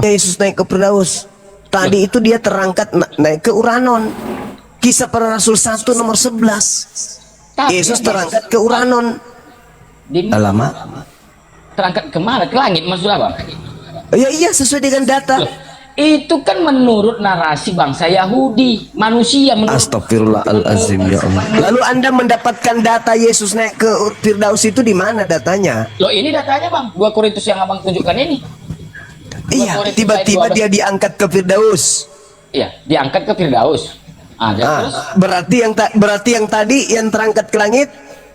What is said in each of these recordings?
Yesus naik ke Firdaus. Tadi itu dia terangkat naik ke Uranon. Kisah Para Rasul 1 nomor 11. Yesus terangkat ke Uranon. Alamak. Terangkat kemana? Ke langit maksud apa? Ya iya, sesuai dengan data. Loh, itu kan menurut narasi bangsa Yahudi, manusia menurut. Astagfirullahalazim ya Allah. Lalu Anda mendapatkan data Yesus naik ke Firdaus itu di mana datanya? Loh, ini datanya Bang, 2 Korintus yang Abang tunjukkan ini. Iya, tiba-tiba dia diangkat ke Firdaus. Iya, diangkat ke Firdaus. Terus Berarti yang tadi yang terangkat ke langit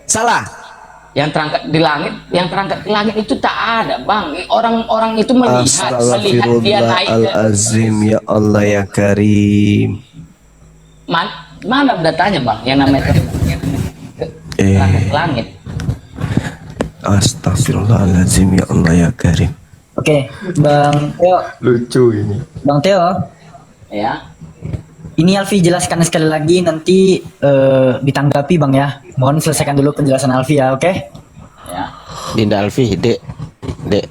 salah. Yang terangkat ke langit itu tak ada Bang. Orang-orang itu melihat dia naik ke Azim ya Allah ya Karim. Mana datanya Bang yang namanya terangkat ke langit? Astagfirullahaladzim ya Allah ya Karim. Oke, Bang Theo. Lucu ini. Bang Theo. Ya. Ini Alfi jelaskan sekali lagi, nanti ditanggapi Bang ya. Mohon selesaikan dulu penjelasan Alfi ya, oke? Ya. Dinda Alfi, Dek. Dek,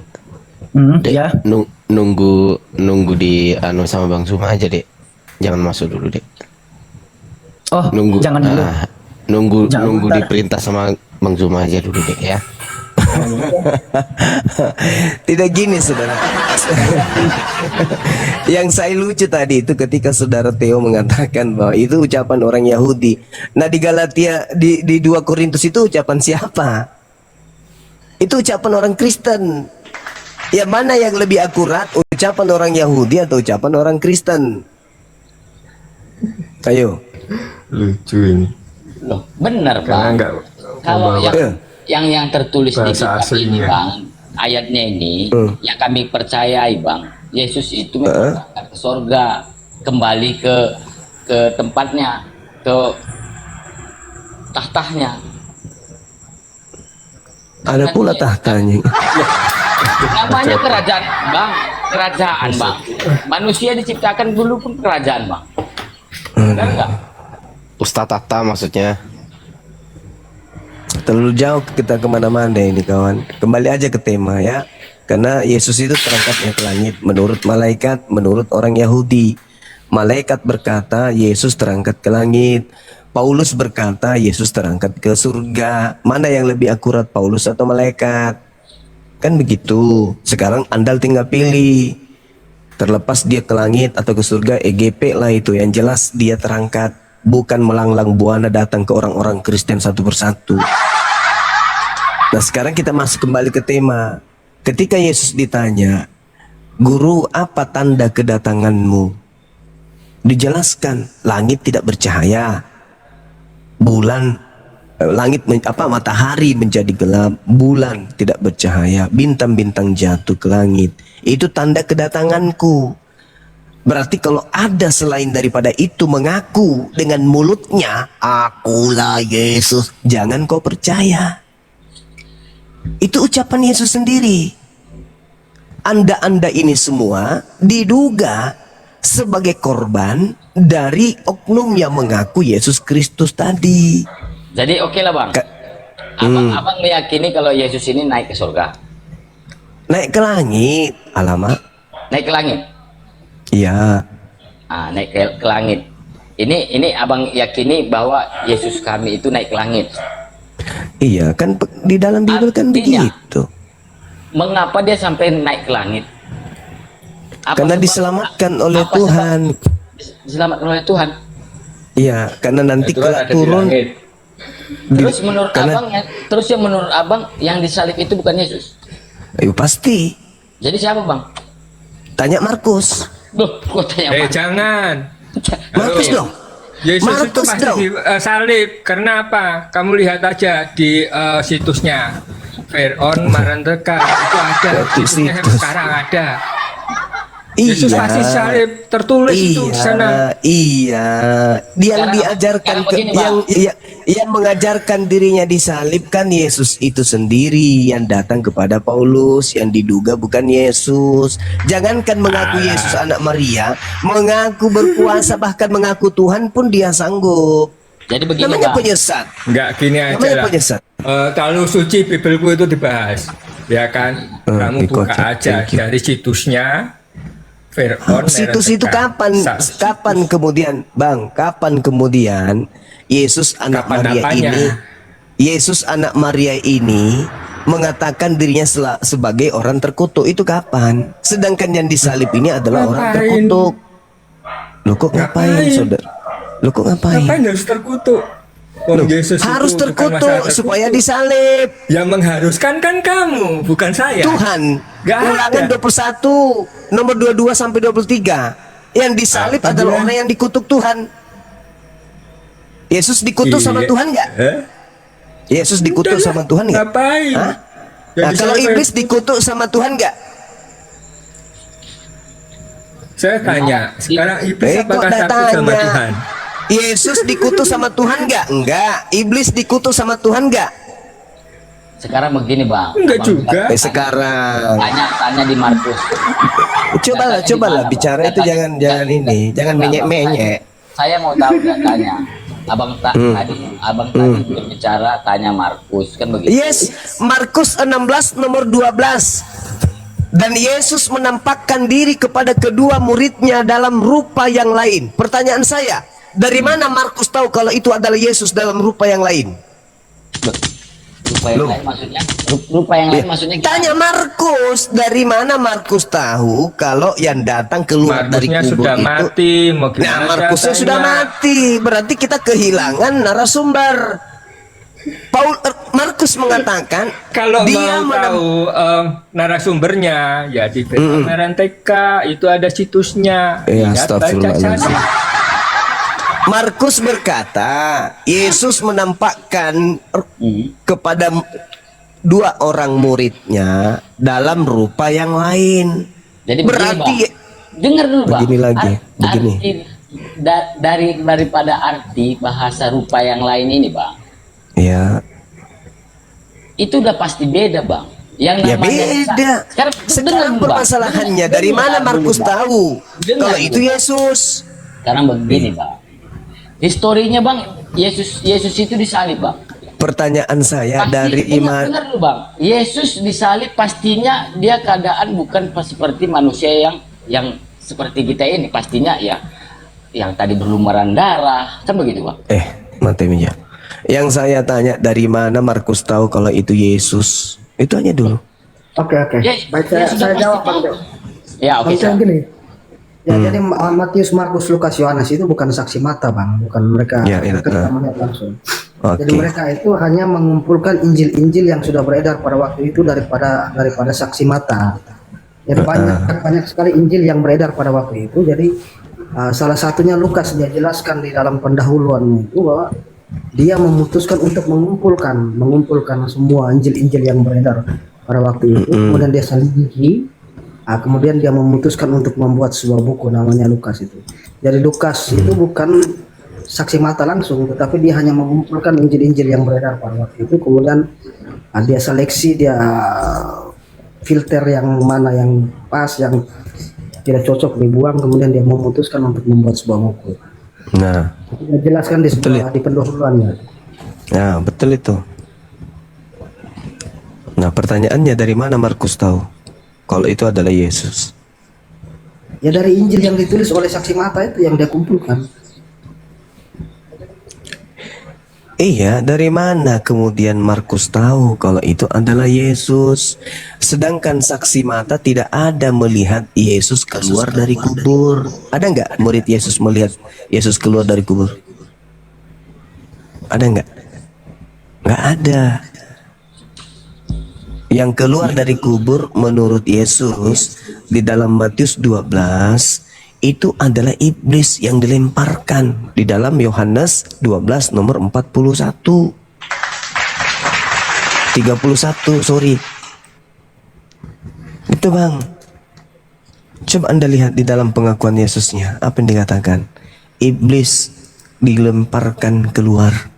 ya. nunggu di anu sama Bang Zuma aja, Dek. Jangan masuk dulu, Dek. Oh, Nunggu. jangan dulu. Nunggu diperintah sama Bang Zuma aja dulu, Dek ya. Tidak gini saudara. Yang saya lucu tadi itu ketika saudara Theo mengatakan bahwa itu ucapan orang Yahudi. Nah di Galatia di 2 Korintus itu ucapan siapa? Itu ucapan orang Kristen. Ya mana yang lebih akurat, ucapan orang Yahudi atau ucapan orang Kristen? Ayo. Lucu ini. Loh, benar Karena Bang. enggak Kalau membawa yang tertulis di bahasa kitab ini aslinya. Bang, ayatnya ini yang kami percayai Bang, Yesus itu berangkat ke sorga, kembali ke tempatnya, ke tahtanya. Ada pula tahtanya. Namanya kerajaan Bang, kerajaan Bang. Manusia diciptakan dulu pun kerajaan Bang. Benar nggak? Ustadz Tata maksudnya. Terlalu jauh kita kemana-mana ini kawan. Kembali aja ke tema ya. Karena Yesus itu terangkatnya ke langit menurut malaikat, menurut orang Yahudi. Malaikat berkata Yesus terangkat ke langit. Paulus berkata Yesus terangkat ke surga. Mana yang lebih akurat, Paulus atau malaikat? Kan begitu. Sekarang Anda tinggal pilih. Terlepas dia ke langit atau ke surga, EGP lah itu. Yang jelas dia terangkat. Bukan melanglang buana datang ke orang-orang Kristen satu persatu. Nah sekarang kita masuk kembali ke tema. Ketika Yesus ditanya, Guru, apa tanda kedatanganmu? Dijelaskan, langit tidak bercahaya, bulan, matahari menjadi gelap, bulan tidak bercahaya, bintang-bintang jatuh ke langit. Itu tanda kedatanganku. Berarti kalau ada selain daripada itu mengaku dengan mulutnya, akulah Yesus, jangan kau percaya. Itu ucapan Yesus sendiri. Anda ini semua diduga sebagai korban dari oknum yang mengaku Yesus Kristus tadi. Jadi oke lah Bang. Abang meyakini kalau Yesus ini naik ke surga. Naik ke langit, alamak. Naik ke langit. Iya. Naik ke langit. Ini abang yakini bahwa Yesus kami itu naik ke langit. Iya, kan di dalam Bible kan Artinya, begitu. Mengapa dia sampai naik ke langit? Karena diselamatkan oleh Tuhan. Diselamatkan oleh Tuhan. Iya, karena nanti kelak turun. Terus menurut abang yang disalib itu bukan Yesus? Ayo pasti. Jadi siapa Bang? Tanya Markus. Loh, kok tanya Bang? Jangan. Markus dong. Yesus itu Markus pasti dong. salib. Karena apa? Kamu lihat aja di situsnya Veron Maranteka itu ada. Situsnya sekarang ada. Yesus Iya. pasti salib, tertulis itu di sana. Iya. Yang diajarkan begini, Bang. yang mengajarkan dirinya disalib kan Yesus itu sendiri yang datang kepada Paulus yang diduga bukan Yesus. Jangankan mengaku Yesus anak Maria, mengaku berkuasa bahkan mengaku Tuhan pun dia sanggup. Jadi begini Namanya Bang. penyesat. Enggak, gini aja Namanya lah. penyesat. Kalau suci Bibelku itu dibahas, ya kan? Kamu buka kocak, aja thank you. dari situsnya Fir'aun Situs itu kapan kemudian Bang, kapan kemudian Yesus anak Kapan Maria apanya? ini Yesus anak Maria ini mengatakan dirinya sebagai orang terkutuk? Itu kapan? Sedangkan yang disalib ini adalah orang Ngapain? terkutuk. Loh kok ngapain, Ngapain? saudara? Loh kok ngapain? Ngapain harus terkutuk? Wong Loh, Yesus harus itu bukan masalah terkutuk supaya disalib. Yang mengharuskan kan kamu, bukan saya. Tuhan, Nggak Ulangan ada. 21 nomor 22 sampai 23. Yang disalib Apa adalah dia? orang yang dikutuk Tuhan. Yesus dikutuk sama Iya. Tuhan nggak? Hah? Yesus dikutuk Udahlah, sama Tuhan nggak? Ngapain? Hah? Jadi Nah, kalau siapa yang- iblis dikutuk sama Tuhan nggak? Saya tanya, sekarang iblis kok apakah dah takut sama tanya? Tuhan? Yesus dikutuk sama Tuhan nggak? Enggak. Iblis dikutuk sama Tuhan nggak? Sekarang begini bang. Enggak Abang juga. Sekarang. Tanya di Markus. Cobalah Datanya di mana, bicara Bang? itu Datanya- jangan ini, jangan Enggak, Bang. menyek-menyek. Saya mau tahu datanya. Abang tadi berbicara tanya Markus kan begitu. Yes, Markus 16 nomor 12. Dan Yesus menampakkan diri kepada kedua muridnya dalam rupa yang lain. Pertanyaan saya, dari mana Markus tahu kalau itu adalah Yesus dalam rupa yang lain? Rupa yang lain maksudnya? Rupa yang lain maksudnya gimana? Tanya Markus, dari mana Markus tahu kalau yang datang keluar dari Markusnya kubur sudah itu? mati. Mau gimana Nah, Markusnya ceritanya? sudah mati, berarti kita kehilangan narasumber. Markus mengatakan Kalau dia mau tahu narasumbernya, ya di TK itu ada situsnya. Ya, Lihat, baca astagfirullahaladzim. saja. Markus berkata, Yesus menampakkan kepada dua orang muridnya dalam rupa yang lain. Jadi Berarti begini, Bang. Dengar dulu bang. Begini lagi, begini. Daripada arti bahasa rupa yang lain ini bang, Ya, itu udah pasti beda bang. Yang ya namanya beda. Sekarang Sekarang dulu, Bang. permasalahannya dari Dengar mana dulu, Markus Bang. tahu Dengar kalau dulu. itu Yesus? Sekarang begini bang. Historinya bang, Yesus itu disalib bang. Pertanyaan saya dari iman. Dengar dulu bang. Yesus disalib pastinya dia keadaan bukan seperti manusia yang seperti kita ini. Pastinya ya yang tadi berlumuran darah kan begitu bang. Mati meja. Yang saya tanya dari mana Markus tahu kalau itu Yesus? Itu hanya dulu. Oke. Ya, Baik, ya saya sudah jawab pasti Bang tahu. Teo. Ya oke. Bang Teo Bang. gini. Ya, jadi Matius, Markus, Lukas, Yohanes itu bukan saksi mata, Bang. Bukan mereka, Ya, iya, mereka tidak melihat langsung. Oke. Jadi mereka itu hanya mengumpulkan Injil-Injil yang sudah beredar pada waktu itu daripada saksi mata. Jadi banyak sekali Injil yang beredar pada waktu itu. Jadi salah satunya Lukas, dia jelaskan di dalam pendahuluannya itu bahwa dia memutuskan untuk mengumpulkan semua Injil-Injil yang beredar pada waktu itu. Kemudian dia selidiki. Kemudian dia memutuskan untuk membuat sebuah buku namanya Lukas itu. Jadi Lukas itu bukan saksi mata langsung, tetapi dia hanya mengumpulkan Injil-Injil yang beredar pada waktu itu. Kemudian dia seleksi, dia filter yang mana yang pas, yang tidak cocok dibuang. Kemudian dia memutuskan untuk membuat sebuah buku. Nah, Dia jelaskan di di pendahuluannya. nah betul itu. Nah, pertanyaannya dari mana Markus tahu kalau itu adalah Yesus? Ya dari Injil yang ditulis oleh saksi mata itu yang dia kumpulkan. Iya, dari mana kemudian Markus tahu kalau itu adalah Yesus? Sedangkan saksi mata tidak ada melihat Yesus keluar dari kubur. Ada nggak murid Yesus melihat Yesus keluar dari kubur? Ada nggak? Nggak ada. Yang keluar dari kubur menurut Yesus di dalam Matius 12 itu adalah iblis yang dilemparkan di dalam Yohanes 12 nomor 31 31 sorry itu bang. Coba anda lihat di dalam pengakuan Yesusnya apa yang dikatakan, iblis dilemparkan keluar.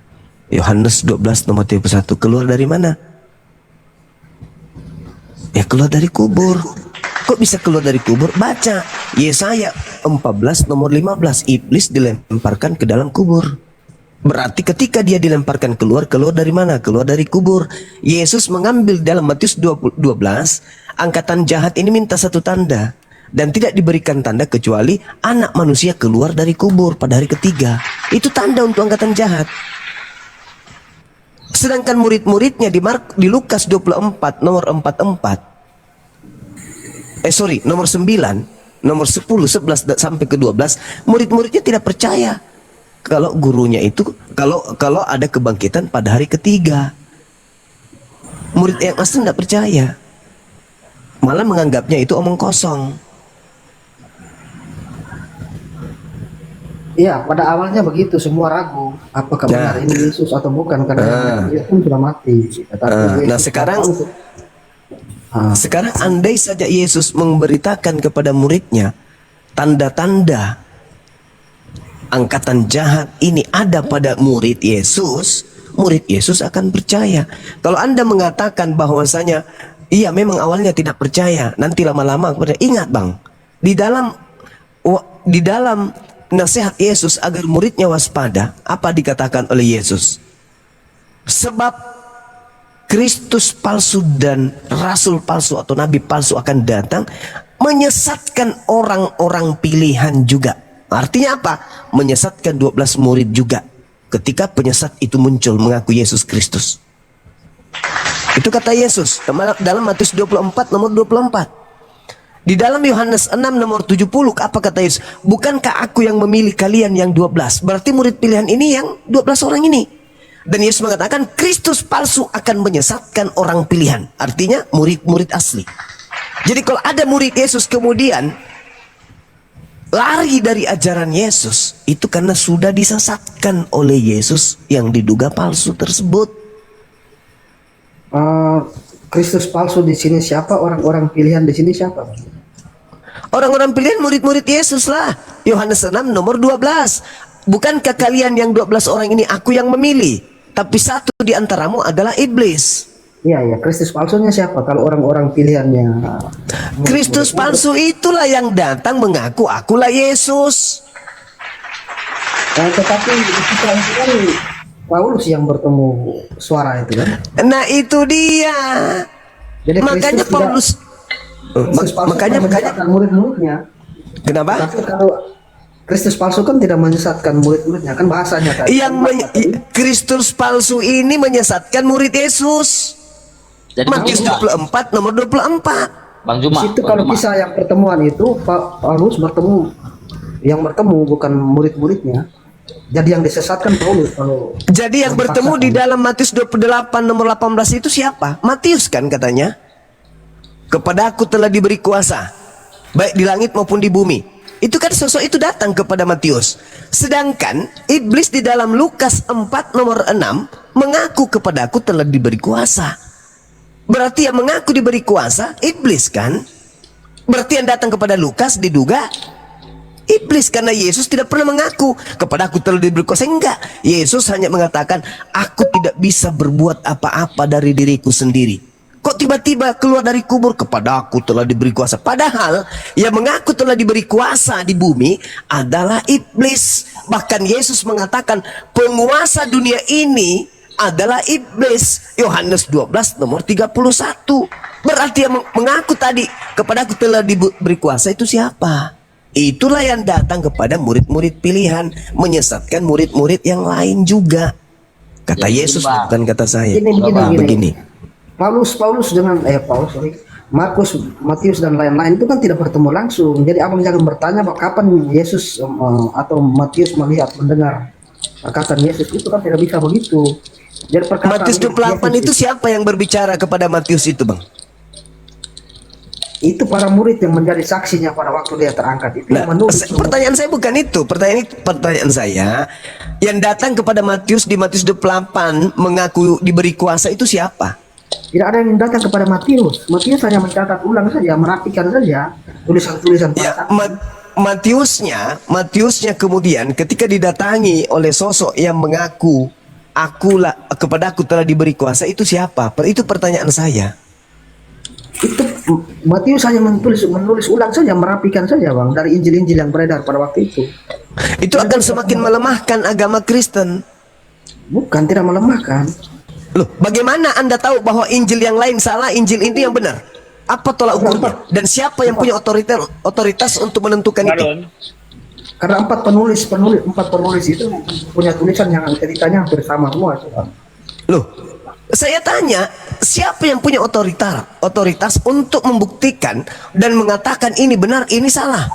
Yohanes 12 nomor 31. Keluar dari mana? Ya keluar dari kubur. Kok bisa keluar dari kubur? Baca Yesaya 14 nomor 15. Iblis dilemparkan ke dalam kubur. Berarti ketika dia dilemparkan keluar dari mana? Keluar dari kubur. Yesus mengambil dalam Matius 12, angkatan jahat ini minta satu tanda. dan tidak diberikan tanda kecuali anak manusia keluar dari kubur pada hari ketiga. Itu tanda untuk angkatan jahat. Sedangkan murid-muridnya di Lukas 24 nomor 44, nomor 9, nomor 10, 11 sampai ke 12, murid-muridnya tidak percaya kalau gurunya itu kalau ada kebangkitan pada hari ketiga. Murid yang asli tidak percaya, malah menganggapnya itu omong kosong. Iya, pada awalnya begitu, semua ragu apakah benar ini Yesus atau bukan, karena dia pun sudah mati. Nah sekarang andai saja Yesus memberitakan kepada muridnya tanda-tanda angkatan jahat ini ada pada murid Yesus akan percaya. Kalau Anda mengatakan bahwasanya iya memang awalnya tidak percaya, nanti lama-lama kepada, ingat Bang, di dalam nasihat Yesus agar muridnya waspada, apa dikatakan oleh Yesus? Sebab Kristus palsu dan rasul palsu atau nabi palsu akan datang menyesatkan orang-orang pilihan juga. Artinya apa? Menyesatkan 12 murid juga ketika penyesat itu muncul mengaku Yesus Kristus. Itu kata Yesus dalam Matius 24 nomor 24. Di dalam Yohanes 6 nomor 70 apa kata Yesus? Bukankah aku yang memilih kalian yang 12? Berarti murid pilihan ini yang 12 orang ini. Dan Yesus mengatakan Kristus palsu akan menyesatkan orang pilihan. Artinya murid-murid asli. Jadi kalau ada murid Yesus kemudian lari dari ajaran Yesus, itu karena sudah disesatkan oleh Yesus yang diduga palsu tersebut. Kristus palsu di sini siapa? Orang-orang pilihan di sini siapa? Orang-orang pilihan murid-murid Yesus lah. Yohanes 6 nomor 12. Bukankah kalian yang 12 orang ini aku yang memilih, tapi satu di antaramu adalah iblis. Iya, Kristus palsunya siapa? Kalau orang-orang pilihannya Kristus palsu itulah yang datang mengaku akulah Yesus. Tetapi itu kan Paulus yang bertemu suara itu kan. Nah itu dia. Jadi makanya Paulus makanya murid-muridnya. Kenapa? Tapi kalau Kristus palsu kan tidak menyesatkan murid-muridnya, kan bahasanya kan. Kristus palsu ini menyesatkan murid Yesus. Jadi Matius 24 nomor 24. Bang Juma. Itu kalau kisah yang pertemuan itu Paulus bertemu, yang bertemu bukan murid-muridnya. Jadi yang disesatkan Paulus kalau. Jadi yang bertemu di dalam Matius 28 nomor 18 itu siapa? Matius kan katanya. Kepada aku telah diberi kuasa baik di langit maupun di bumi. Itu kan sosok itu datang kepada Matius. Sedangkan iblis di dalam Lukas 4 nomor 6 mengaku kepada aku telah diberi kuasa. Berarti yang mengaku diberi kuasa iblis kan? Berarti yang datang kepada Lukas diduga iblis, karena Yesus tidak pernah mengaku kepada aku telah diberi kuasa. Enggak, Yesus hanya mengatakan aku tidak bisa berbuat apa-apa dari diriku sendiri. Kok tiba-tiba keluar dari kubur kepada aku telah diberi kuasa? Padahal yang mengaku telah diberi kuasa di bumi adalah iblis. Bahkan Yesus mengatakan penguasa dunia ini adalah iblis. Yohanes 12 nomor 31. Berarti yang mengaku tadi kepada aku telah diberi kuasa itu siapa? Itulah yang datang kepada murid-murid pilihan, menyesatkan murid-murid yang lain juga. Kata Ya, Yesus Bang. bukan kata saya. Begini. Paulus dengan Markus, Matius dan lain-lain itu kan tidak bertemu langsung. Jadi abang jangan bertanya kapan Yesus atau Matius mendengar perkataan Yesus, itu kan tidak bisa begitu. Jadi Matius 28 itu siapa yang berbicara kepada Matius itu, Bang? Itu para murid yang menjadi saksinya pada waktu dia terangkat itu. Nah, yang menulis pertanyaan saya bukan itu. Pertanyaan saya yang datang kepada Matius di Matius 28 mengaku diberi kuasa itu siapa? Tidak ada yang datang kepada Matius. Matius hanya mencatat ulang saja, merapikan saja tulisan-tulisan para Ya, saksi. Matiusnya kemudian ketika didatangi oleh sosok yang mengaku kepada aku telah diberi kuasa, itu siapa? Itu pertanyaan saya. Itu Matius hanya menulis ulang saja, merapikan saja bang dari Injil-Injil yang beredar pada waktu itu. Itu akan semakin melemahkan agama Kristen. Bukan, tidak melemahkan. Loh, bagaimana Anda tahu bahwa Injil yang lain salah, Injil ini yang benar? Apa tolak ukurnya? Dan siapa yang punya otoritas untuk menentukan itu? Karena empat penulis itu punya tulisan yang ceritanya hampir sama semua. Loh, saya tanya, siapa yang punya otoritas untuk membuktikan dan mengatakan ini benar, ini salah?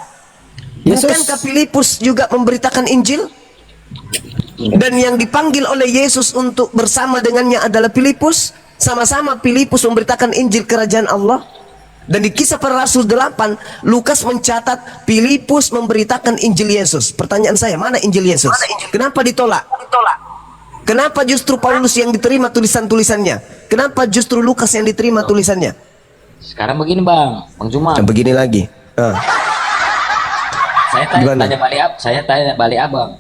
Bukankah Filipus juga memberitakan Injil? Dan yang dipanggil oleh Yesus untuk bersama dengannya adalah Filipus. Sama-sama Filipus memberitakan Injil kerajaan Allah. Dan di Kisah Para Rasul 8, Lukas mencatat Filipus memberitakan Injil Yesus. Pertanyaan saya, mana Injil Yesus? Kenapa ditolak? Kenapa justru Paulus yang diterima tulisan-tulisannya? Kenapa justru Lukas yang diterima tulisannya? Sekarang begini Bang Juma. Nah, begini lagi. Saya tanya balik abang.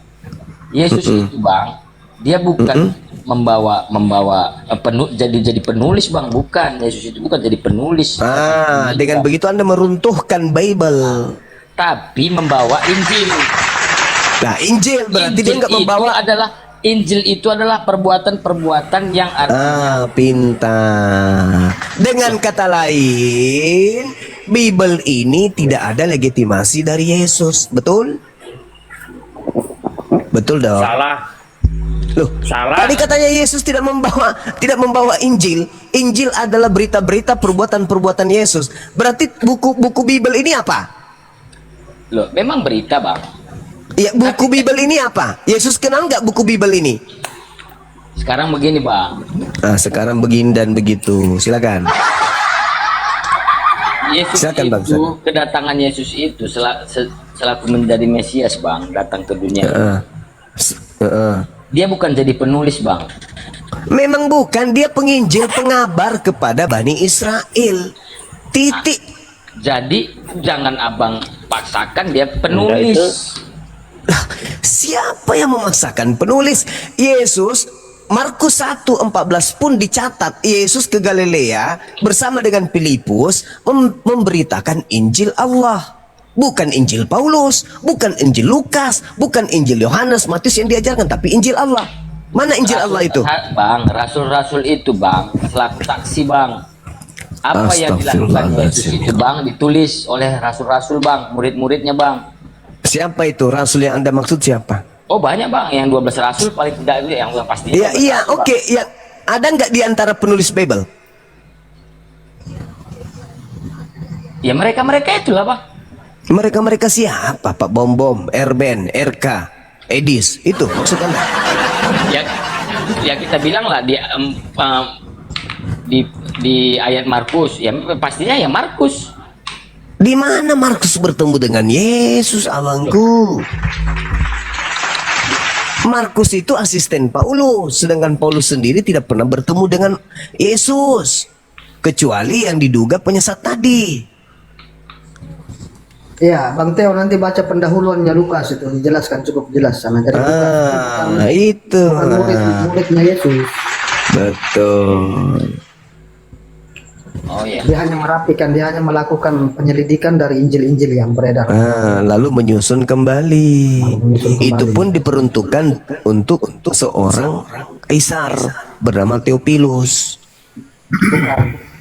Yesus itu Bang, dia bukan jadi penulis Bang, bukan. Yesus itu bukan jadi penulis. Dengan begitu Anda meruntuhkan Bible. Tapi membawa Injil. Nah, Injil berarti dia nggak membawa. Injil itu adalah perbuatan-perbuatan yang artinya. Pintar. Dengan kata lain, Bible ini tidak ada legitimasi dari Yesus, betul? Betul dong. Salah. Loh, Salah. tadi katanya Yesus tidak membawa Injil. Injil adalah berita-berita perbuatan-perbuatan Yesus. Berarti buku Bible ini apa? Loh, memang berita Bang. Ya, buku Bible ini apa? Yesus kenal nggak buku Bible ini? Sekarang begini Bang. Nah, sekarang begini dan begitu. Silakan. Silakan, Bang. Kedatangan Yesus itu selaku menjadi Mesias Bang, datang ke dunia. Dia bukan jadi penulis Bang. Memang bukan, dia penginjil, pengabar kepada Bani Israel. Titik. Jadi jangan abang paksakan dia penulis. Lah, siapa yang memaksakan penulis? Yesus, Markus 1:14 pun dicatat Yesus ke Galilea bersama dengan Filipus memberitakan Injil Allah. Bukan Injil Paulus, bukan Injil Lukas, bukan Injil Yohanes, Matius yang diajarkan, tapi Injil Allah. Mana Injil Allah itu? Bang, rasul-rasul itu Bang, selaku saksi Bang. Apa yang dilakukan Yesus itu Bang, ditulis oleh rasul-rasul Bang, murid-muridnya Bang. Siapa itu rasul yang Anda maksud siapa? Oh banyak Bang, yang 12 rasul paling tidak itu yang pasti. Iya, oke. Ya, ada nggak di antara penulis Bible? Ya mereka itulah Bang. Mereka siapa? Pak Bom, Erben, RK, Edis, itu maksud Anda? Ya kita bilang lah di ayat Markus, ya pastinya ya Markus. Di mana Markus bertemu dengan Yesus, abangku? Markus itu asisten Paulus, sedangkan Paulus sendiri tidak pernah bertemu dengan Yesus, kecuali yang diduga penyesat tadi. Ya, Bang Teo nanti baca pendahuluannya Lukas itu dijelaskan cukup jelas sama dari Itu. Murid-muridnya Yesus. Betul. Oh iya. Dia hanya merapikan, dia hanya melakukan penyelidikan dari Injil-Injil yang beredar. Lalu menyusun kembali. Itu pun diperuntukkan untuk seorang kaisar bernama Theophilus.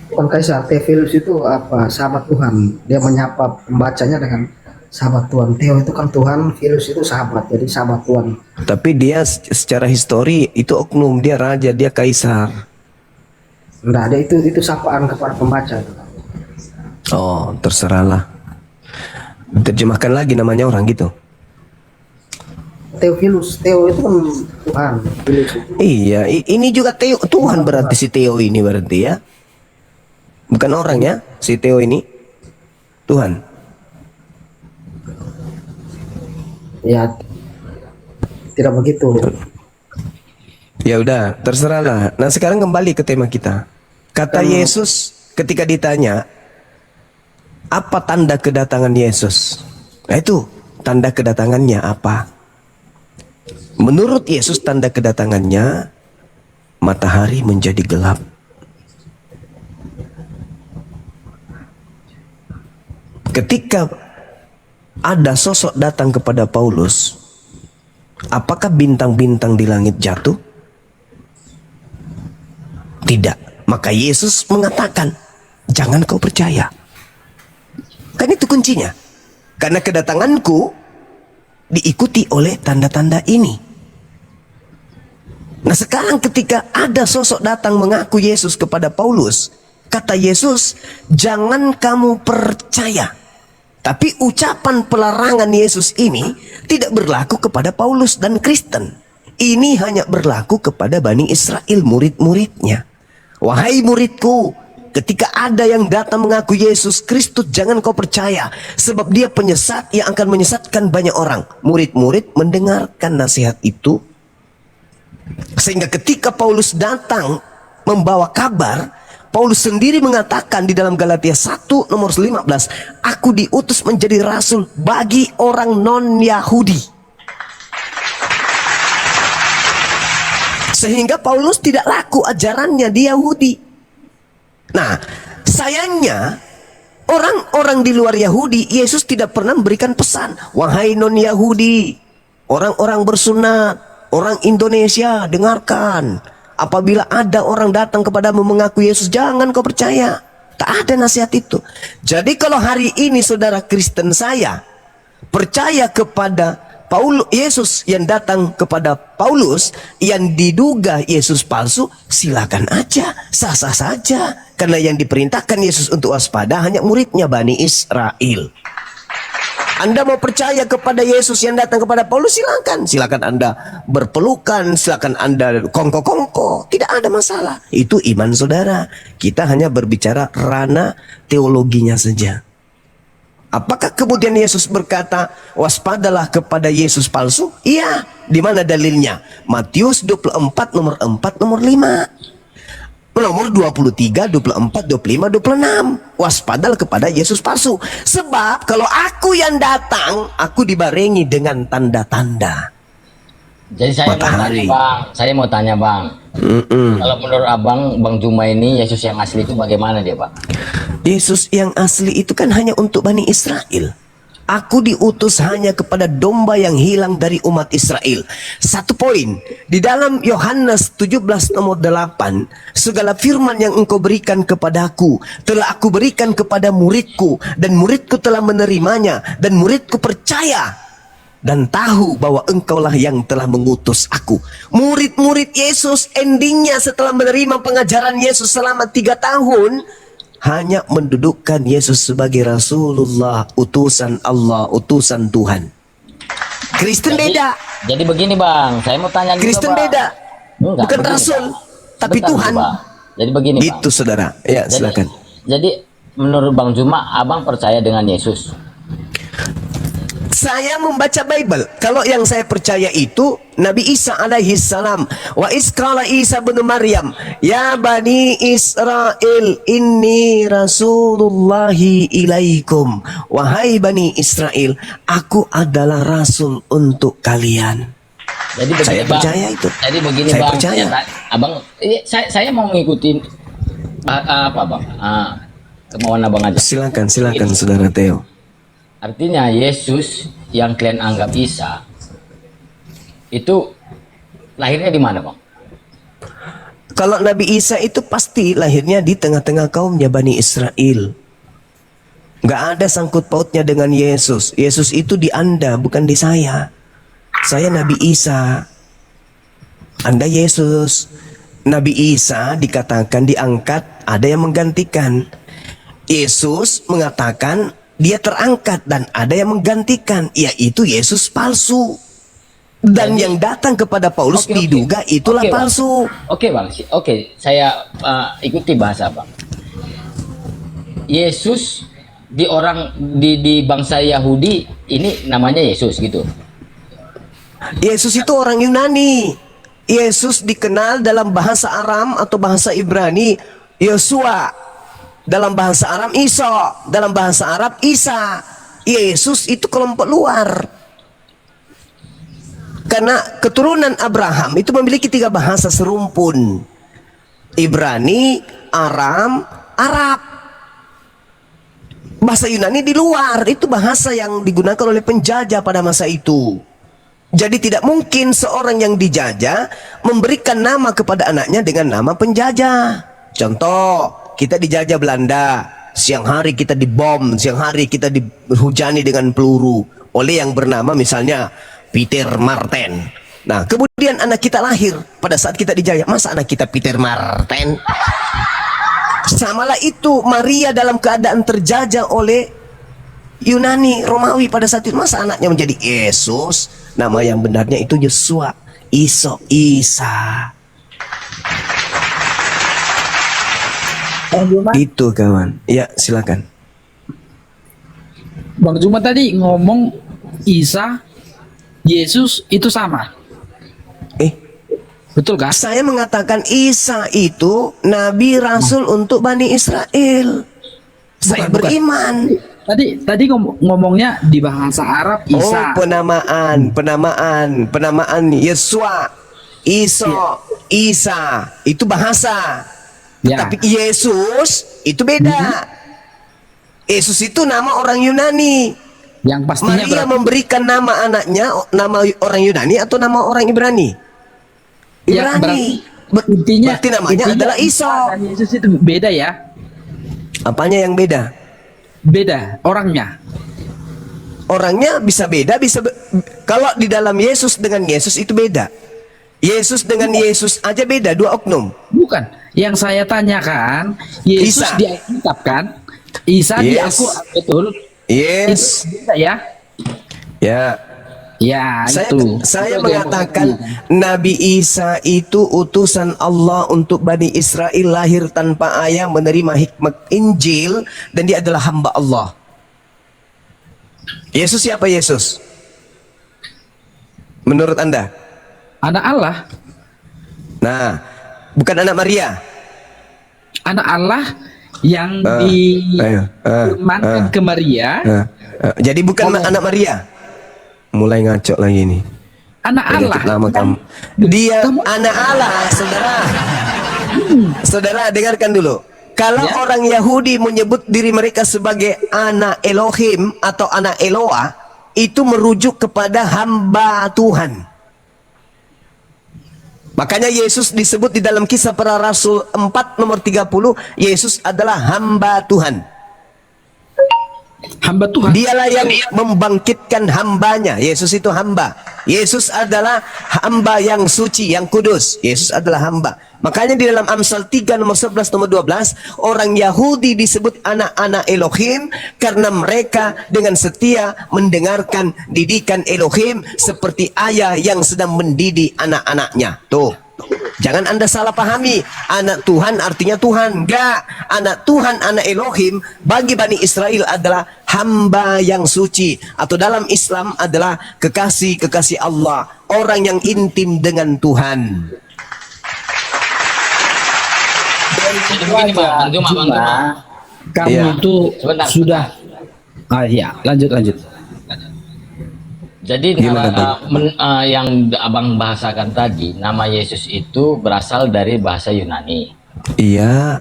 Bukan kaisar, Theophilus itu apa? Sahabat Tuhan. Dia menyapa pembacanya dengan sahabat Tuhan. Theo itu kan Tuhan, Philus itu sahabat, jadi sahabat Tuhan. Tapi dia secara histori itu oknum, dia raja, dia kaisar. Enggak ada, itu sapaan kepada pembaca. Oh, terserahlah. Terjemahkan lagi namanya orang gitu. Theophilus, Theo itu kan Tuhan. Philus itu. Iya, ini juga Tuhan berarti si Theo ini berarti ya. Bukan orang ya, si Theo ini. Tuhan. Ya, tidak begitu. Ya udah, terserahlah. Nah, sekarang kembali ke tema kita. Kata Yesus ketika ditanya, apa tanda kedatangan Yesus? Nah itu, tanda kedatangannya apa? Menurut Yesus tanda kedatangannya, matahari menjadi gelap. Ketika ada sosok datang kepada Paulus, apakah bintang-bintang di langit jatuh? Tidak. Maka Yesus mengatakan, jangan kau percaya. Kan itu kuncinya. Karena kedatanganku diikuti oleh tanda-tanda ini. Nah sekarang ketika ada sosok datang mengaku Yesus kepada Paulus, kata Yesus, jangan kamu percaya. Tapi ucapan pelarangan Yesus ini tidak berlaku kepada Paulus dan Kristen. Ini hanya berlaku kepada Bani Israel, murid-muridnya. Wahai muridku, ketika ada yang datang mengaku Yesus Kristus, jangan kau percaya. Sebab dia penyesat yang akan menyesatkan banyak orang. Murid-murid mendengarkan nasihat itu. Sehingga ketika Paulus datang membawa kabar, Paulus sendiri mengatakan di dalam Galatia 1 nomor 15, aku diutus menjadi rasul bagi orang non-Yahudi. Sehingga Paulus tidak laku ajarannya di Yahudi. Nah, sayangnya orang-orang di luar Yahudi, Yesus tidak pernah memberikan pesan, wahai non-Yahudi, orang-orang bersunat, orang Indonesia, dengarkan. Apabila ada orang datang kepadamu mengaku Yesus, jangan kau percaya. Tak ada nasihat itu. Jadi kalau hari ini saudara Kristen saya percaya kepada Yesus yang datang kepada Paulus, yang diduga Yesus palsu, silakan aja, sah-sah saja. Karena yang diperintahkan Yesus untuk waspada hanya muridnya Bani Israel. Anda mau percaya kepada Yesus yang datang kepada Paulus, silakan. Silakan Anda berpelukan, silakan Anda kongko-kongko. Tidak ada masalah. Itu iman saudara. Kita hanya berbicara ranah teologinya saja. Apakah kemudian Yesus berkata, waspadalah kepada Yesus palsu? Iya. Di mana dalilnya? Matius 24 nomor 4 nomor 5. Nomor 23, 24, 25, 26. Waspadalah kepada Yesus palsu. Sebab kalau aku yang datang, aku dibarengi dengan tanda-tanda. Jadi saya Matahari. mau tanya bang. Kalau menurut abang, Bang Juma ini Yesus yang asli itu bagaimana dia pak? Yesus yang asli itu kan hanya untuk Bani Israel. Aku diutus hanya kepada domba yang hilang dari umat Israel. Satu poin, di dalam Yohanes 17 nomor 8, segala firman yang engkau berikan kepadaku telah aku berikan kepada muridku, dan muridku telah menerimanya, dan muridku percaya dan tahu bahwa engkaulah yang telah mengutus aku. Murid-murid Yesus endingnya setelah menerima pengajaran Yesus selama 3 tahun, hanya mendudukkan Yesus sebagai Rasulullah, utusan Allah, utusan Tuhan. Kristen beda. Jadi begini bang, saya mau tanya Kristen juga, Bang. beda. Enggak, Bukan begini, Rasul, Bang. tapi Bentar, Tuhan. Bang. Jadi begini bang. Itu saudara. Ya, silakan. Jadi menurut Bang Juma, abang percaya dengan Yesus? Saya membaca Bible. Kalau yang saya percaya itu Nabi Isa alaihi salam. Wa isqala Isa bin Maryam, ya bani Israel, inni rasulullahi ilaikum. Wahai bani Israel, aku adalah rasul untuk kalian. Jadi begini, Saya Bang. percaya itu. Jadi begini Saya bang, percaya. abang, saya mau ngikutin apa bang? Kemauan abang aja. Silakan saudara Theo. Artinya Yesus yang kalian anggap Isa itu lahirnya di mana bang? Kalau Nabi Isa itu pasti lahirnya di tengah-tengah kaumnya Bani Israel. Nggak ada sangkut pautnya dengan Yesus. Yesus itu di Anda, bukan di saya. Saya Nabi Isa. Anda Yesus. Nabi Isa dikatakan diangkat, ada yang menggantikan. Yesus mengatakan dia terangkat dan ada yang menggantikan, yaitu Yesus palsu. Dan yang datang kepada Paulus diduga itulah Bang. palsu. Oke bang, saya ikuti bahasa bang. Yesus di bangsa Yahudi ini namanya Yesus gitu. Yesus itu orang Yunani. Yesus dikenal dalam bahasa Aram atau bahasa Ibrani Yosua. Dalam bahasa Aram Isa, dalam bahasa Arab Isa. Yesus itu kelompok luar. Karena keturunan Abraham itu memiliki 3 bahasa serumpun. Ibrani, Aram, Arab. Bahasa Yunani di luar, itu bahasa yang digunakan oleh penjajah pada masa itu. Jadi tidak mungkin seorang yang dijajah memberikan nama kepada anaknya dengan nama penjajah. Contoh, kita dijajah Belanda, siang hari kita dibom, siang hari kita dihujani dengan peluru oleh yang bernama misalnya Peter Martin. Nah, kemudian anak kita lahir pada saat kita dijajah. Masa anak kita Peter Martin? Samalah itu Maria dalam keadaan terjajah oleh Yunani, Romawi pada saat itu. Masa anaknya menjadi Yesus? Nama yang benarnya itu Yesua, Isa. Bang Juma, Itu kawan. Ya, silakan. Bang Juma tadi ngomong Isa, Yesus itu sama. Betul kah? Saya mengatakan Isa itu Nabi Rasul untuk Bani Israel. Saya Bukan. beriman. Tadi ngomongnya di bahasa Arab Oh, Isa. penamaan Yesua, Isa itu bahasa. Ya. Tapi Yesus itu beda. Yesus itu nama orang Yunani. Yang pastinya Maria berarti memberikan nama anaknya nama orang Yunani atau nama orang Ibrani? ya, Ibrani. intinya Berarti namanya adalah Isa. dan Yesus itu beda ya. Apanya yang beda? Beda orangnya. Orangnya bisa beda, kalau di dalam Yesus dengan Yesus itu beda. Yesus dengan Yesus aja beda, dua oknum. Bukan. Yang saya tanyakan, Yesus Isa. di Alkitab kan? Isa di Yes. Al-Quran, betul? Yes. Itu beda ya. Ya. Ya, Saya Itu aja yang mengatakan mau saya Nabi Isa itu utusan Allah untuk Bani Israel, lahir tanpa ayah, menerima hikmat Injil, dan dia adalah hamba Allah. Yesus siapa Yesus? Menurut Anda? tanya. Anak Allah, Nah, bukan anak Maria. anak Allah yang ayo, difirmankan ke Maria, Jadi bukan anak Maria. Mulai ngaco lagi nih. anak Allah. Penyakit nama kamu. Dia anak Allah, saudara. Saudara, dengarkan dulu. Kalau Ya. orang Yahudi menyebut diri mereka sebagai anak Elohim atau anak Eloah, itu merujuk kepada hamba Tuhan. Makanya Yesus disebut di dalam Kisah Para Rasul 4 nomor 30, Yesus adalah hamba Tuhan. Hamba Tuhan. Dialah yang membangkitkan hambanya. Yesus itu hamba. Yesus adalah hamba yang suci, yang kudus. Yesus adalah hamba. Makanya di dalam Amsal 3 nomor 11 nomor 12, orang Yahudi disebut anak-anak Elohim karena mereka dengan setia mendengarkan didikan Elohim seperti ayah yang sedang mendidik anak-anaknya. Tuh. Jangan Anda salah pahami. Anak Tuhan artinya Tuhan. Enggak. Anak Tuhan, anak Elohim bagi Bani Israel adalah hamba yang suci, atau dalam Islam adalah kekasih-kekasih Allah, orang yang intim dengan Tuhan. Jadi begini Bang Juma. Kamu Iya. itu Sebentar, sudah. Ya, lanjut. Jadi Gimana, yang abang bahasakan tadi, nama Yesus itu berasal dari bahasa Yunani. Iya.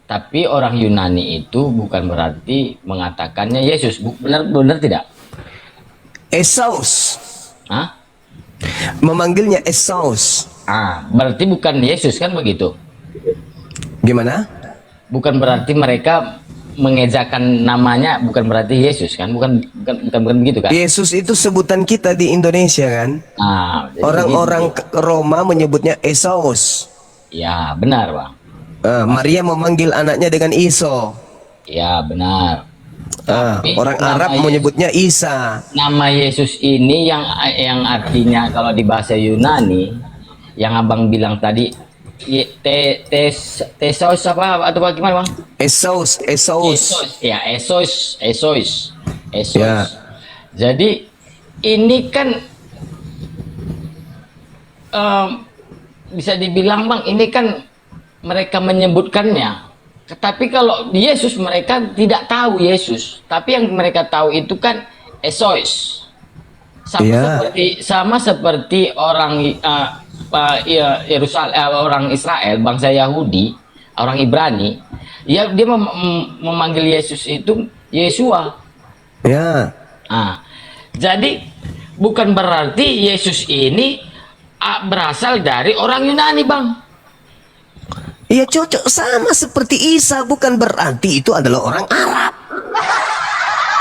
Tapi orang Yunani itu bukan berarti mengatakannya Yesus. Benar tidak? Esaus. Hah? Memanggilnya Esaus. Berarti bukan Yesus kan begitu? Gimana? Bukan berarti mereka mengejakan namanya, bukan berarti Yesus kan? Bukan begitu kan? Yesus itu sebutan kita di Indonesia kan? Jadi Orang-orang Roma menyebutnya Esaus. ya benar Bang. Maria memanggil anaknya dengan Iso. Ya benar. Tapi Orang nama Arab menyebutnya Isa. Nama Yesus ini yang artinya kalau di bahasa Yunani yang abang bilang tadi tesos apa atau bagaimana Bang? Esaus. Ya, Esos. Ya. Jadi ini kan bisa dibilang Bang, ini kan mereka menyebutkannya. Tapi kalau Yesus mereka tidak tahu Yesus, tapi yang mereka tahu itu kan Esos. Sama seperti orang orang Israel, bangsa Yahudi, orang Ibrani, ya dia memanggil Yesus itu Yesua. Ya. Jadi bukan berarti Yesus ini berasal dari orang Yunani, Bang. Iya cocok, sama seperti Isa, bukan berarti itu adalah orang Arab.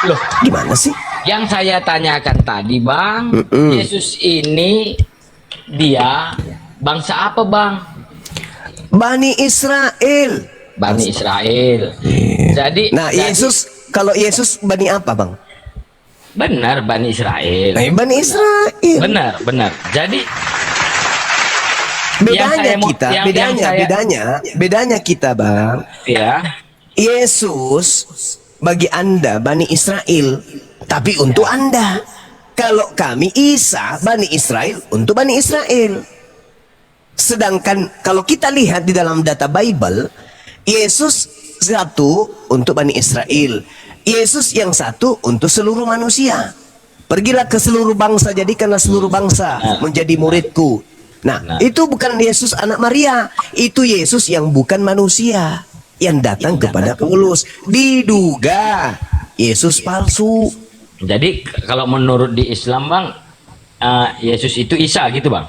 Loh, Gimana sih? yang saya tanyakan tadi, Bang, Yesus ini dia bangsa apa, Bang? Bani Israel. Bani Israel. Jadi, Nah, Yesus, kalau Yesus Bani apa, Bang? benar Bani Israel. Bani Israel. Benar, benar. Jadi Bedanya yang saya mau- kita, yang saya- bedanya kita, Bang. ya, Yesus bagi Anda Bani Israel, tapi untuk Anda. Kalau kami Isa Bani Israel untuk Bani Israel. Sedangkan kalau kita lihat di dalam data Bible, Yesus satu untuk Bani Israel, Yesus yang satu untuk seluruh manusia. Pergilah ke seluruh bangsa, jadikanlah seluruh bangsa menjadi muridku. Nah, itu bukan Yesus anak Maria, itu Yesus yang bukan manusia, yang datang kepada Paulus. Diduga Yesus palsu. jadi kalau menurut di Islam, Bang, Yesus itu Isa gitu, Bang.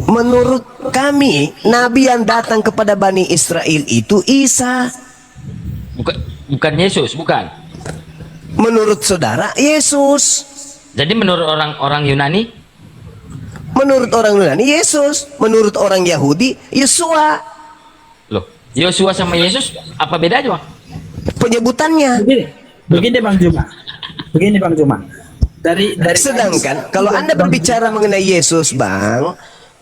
Menurut kami, Nabi yang datang kepada Bani Israel itu Isa. Bukan Yesus, bukan. Menurut saudara, Yesus. Jadi menurut orang-orang Yunani, Menurut orang Yunani, Yesus. Menurut orang Yahudi, Yesua. loh, Yosua sama Yesus apa bedanya, Bang? Penyebutannya. Begini Bang Juma. Begini Bang Juma. Dari Sedangkan kalau Anda berbicara mengenai Yesus, Bang,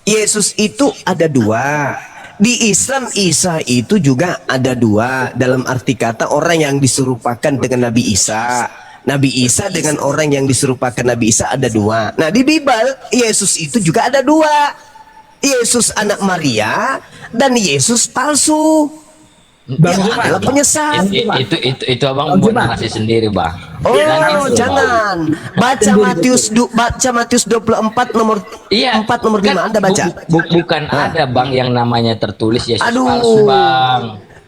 Yesus itu ada dua. Di Islam Isa itu juga ada dua. Dalam arti kata orang yang diserupakan dengan Nabi Isa. Nabi Isa dengan orang yang diserupakan Nabi Isa ada dua. Nah, di Bible Yesus itu juga ada dua. Yesus anak Maria dan Yesus palsu. Bang Yang Juma, adalah penyesat. Itu Abang buat narasi sendiri, Bang. Oh, jangan. Baca Matius 24 nomor 4 nomor 5 Anda baca. Bukan ada, Bang, yang namanya tertulis Yesus Aduh. palsu, Bang.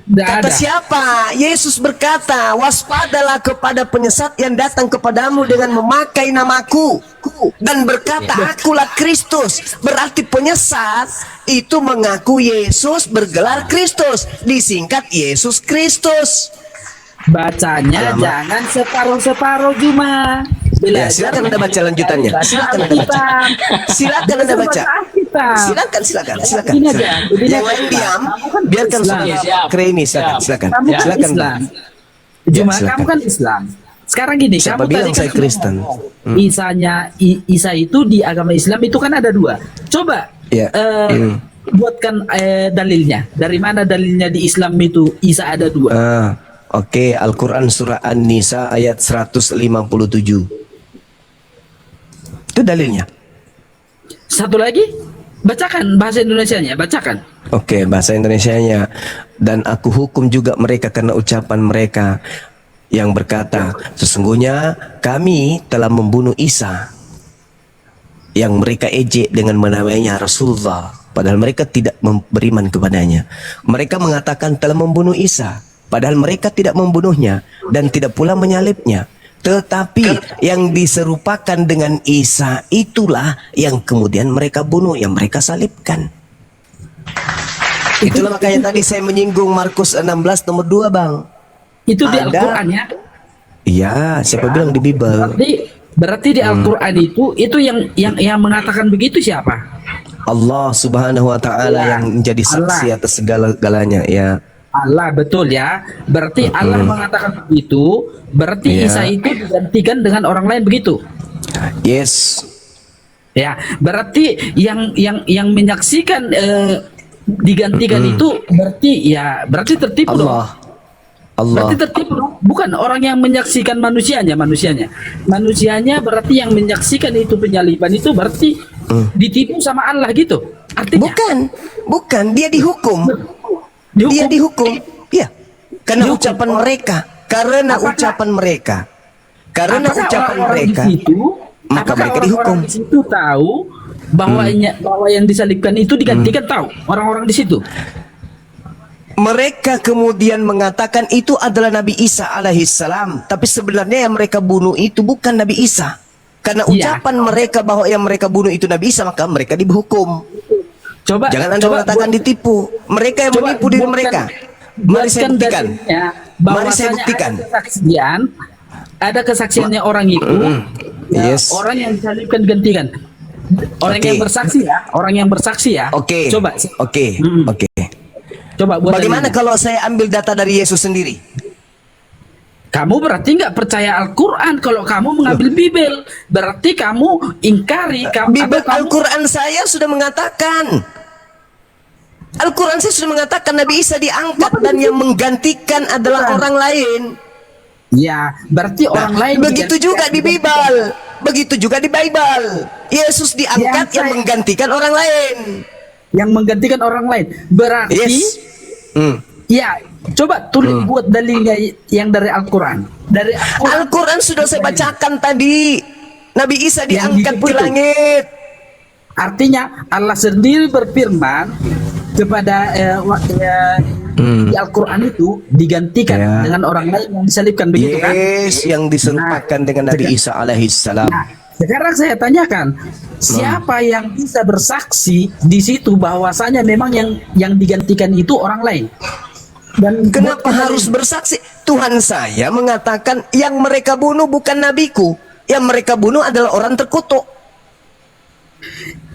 nggak Kata ada. siapa? Yesus berkata, waspadalah kepada penyesat yang datang kepadamu dengan memakai namaku dan berkata, akulah Kristus. Berarti penyesat itu mengaku Yesus bergelar Kristus, disingkat Yesus Kristus. Bacanya Alamak. jangan separuh-separuh Juma. Ya, silakan Anda baca lanjutannya. Silakan Anda baca. Silakan Anda baca. Silakan. Ini aja. Begini Yang aja. lain diam, Kamu kan biarkan Islam. saudara Kreni. Silakan. Kamu kan Silakan. Islam. Ya, Juma, silakan. kamu kan Islam. Sekarang gini, Siapa kamu bilang tadi saya kan Kristen? ngomong, Isa itu di agama Islam itu kan ada dua. Coba Ya. buatkan dalilnya. Dari mana dalilnya di Islam itu Isa ada dua? Oke, Al-Quran surah An-Nisa ayat 157. Itu dalilnya. Satu lagi, bacakan bahasa Indonesianya, bacakan. Oke, bahasa Indonesianya. Dan aku hukum juga mereka karena ucapan mereka yang berkata, sesungguhnya kami telah membunuh Isa, yang mereka ejek dengan menamainya Rasulullah, padahal mereka tidak beriman kepadanya. Mereka mengatakan telah membunuh Isa, padahal mereka tidak membunuhnya dan tidak pula menyalibnya. Tetapi yang diserupakan dengan Isa itulah yang kemudian mereka bunuh, yang mereka salibkan. Itulah makanya tadi saya menyinggung Markus 16 nomor 2, Bang. Itu di Ada. Al-Quran ya. Iya, siapa bilang di Bible? Berarti di Al-Quran itu yang mengatakan begitu siapa? Allah Subhanahu wa taala yang menjadi saksi atas segala-galanya, ya. Allah, betul ya. Berarti Allah mengatakan begitu, berarti Iya. Isa itu digantikan dengan orang lain begitu. Yes. Ya, berarti yang menyaksikan digantikan itu berarti tertipu dong. Allah. Berarti tertipu dong. Bukan orang yang menyaksikan manusianya. Manusianya berarti yang menyaksikan itu penyaliban itu berarti ditipu sama Allah gitu. Artinya Bukan, dia dihukum. Dia dihukum. Iya. Karena Dihukum. ucapan mereka. Karena Apakah- ucapan mereka. Karena apakah ucapan orang-orang mereka. di situ, Maka apakah mereka orang-orang dihukum. di situ tahu bahwa yang disalibkan itu digantikan, tahu orang-orang di situ. Mereka kemudian mengatakan itu adalah Nabi Isa alaihissalam, tapi sebenarnya yang mereka bunuh itu bukan Nabi Isa. Karena Iya. ucapan mereka bahwa yang mereka bunuh itu Nabi Isa, maka mereka dihukum. Coba Jangan Anda coba mengatakan buat- ditipu. Mereka yang coba menipu diri buatkan- mereka. Mari saya buatkan buktikan. dalilnya Mari saya bahwasanya buktikan. ada kesaksiannya orang itu, Yes. orang yang disalibkan gantikan. Orang Oke. yang bersaksi ya, orang yang bersaksi ya. Oke. Coba, Oke. Mm. Oke. coba buat Bagaimana dalilnya. kalau saya ambil data dari Yesus sendiri? Kamu berarti nggak percaya Al-Quran kalau kamu mengambil Bibel. Berarti kamu ingkari. Bibel kamu, Al-Quran saya sudah mengatakan. Al-Quran saya sudah mengatakan Nabi Isa diangkat dan yang menggantikan adalah orang lain. Ya, berarti orang lain. Begitu juga di Bible. Begitu juga di Bible. Yesus diangkat Ya, yang saya- menggantikan orang lain. Yang menggantikan orang lain. Berarti, Yes. Hmm. ya, coba tulis buat dalilnya yang dari Al-Quran. Dari Al-Quran. Al-Quran sudah saya bacakan tadi. Nabi Isa Yang diangkat hidup ke itu. langit. Artinya Allah sendiri berfirman kepada di Al-Quran itu digantikan Ya. dengan orang lain yang disalibkan begitu kan? Yes, yang diserupakan dengan Nabi Isa alaihissalam. Nah, sekarang saya tanyakan, siapa yang bisa bersaksi di situ bahwasanya memang yang digantikan itu orang lain? Dan Kenapa harus bersaksi? Tuhan saya mengatakan yang mereka bunuh bukan nabiku. Yang mereka bunuh adalah orang terkutuk.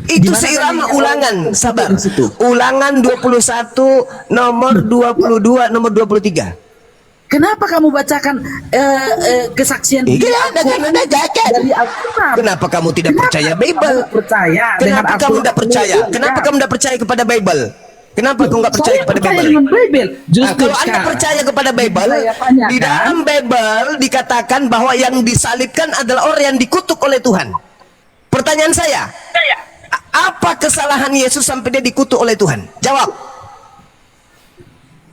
Itu Gimana seirama kan ini ulangan, orang sabar. di situ? Ulangan 21 nomor 22 nomor 23. Kenapa kamu bacakan kesaksian Iya, ada jaket. dari Al-Quran? Kenapa kamu tidak percaya Bible? Kamu percaya dengan Kenapa kamu Al-Quran? tidak percaya? Kenapa kamu tidak percaya kepada Bible? Kenapa kamu nggak percaya Saya kepada percaya Bible? dengan Bible. Nah, Justru kalau Anda sekarang, percaya kepada Bible, saya tanyakan, di dalam Bible dikatakan bahwa yang disalibkan adalah orang yang dikutuk oleh Tuhan. Pertanyaan saya, apa kesalahan Yesus sampai dia dikutuk oleh Tuhan? Jawab.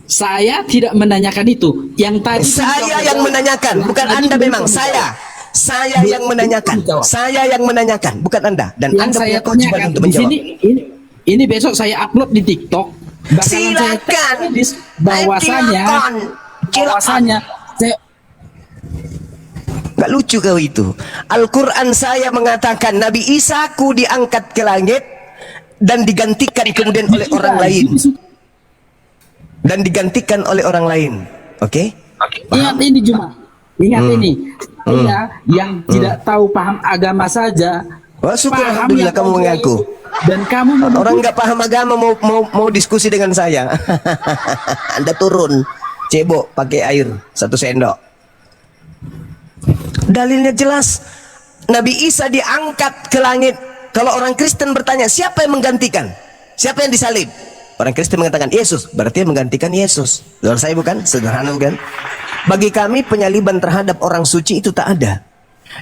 saya tidak menanyakan itu. Yang tadi Saya yang menanyakan, bukan Anda memang. Saya yang menanyakan. Saya yang menanyakan, bukan Anda. Dan Yang Anda saya punya kewajiban tanyakan untuk di menjawab. sini ini besok saya upload di TikTok. Bakalan saya Silakan. tulis bahwasanya Silakan. bahwasanya saya Gak lucu kau itu. Al-Quran saya mengatakan Nabi Isa-ku diangkat ke langit dan digantikan kemudian oleh orang lain. Dan digantikan oleh orang lain. Oke? Ingat ini Juma. Ingat ini. Saya yang tidak tahu paham agama saja. Wah, syukur paham alhamdulillah yang kamu kau mengaku. itu. Dan kamu Orang nggak paham agama mau diskusi dengan saya. Anda turun, cebok pakai air 1 sendok. Dalilnya jelas. Nabi Isa diangkat ke langit. Kalau orang Kristen bertanya, siapa yang menggantikan? Siapa yang disalib? Orang Kristen mengatakan Yesus, berarti yang menggantikan Yesus. Luar saya bukan? Sederhana bukan? Bagi kami penyaliban terhadap orang suci itu tak ada.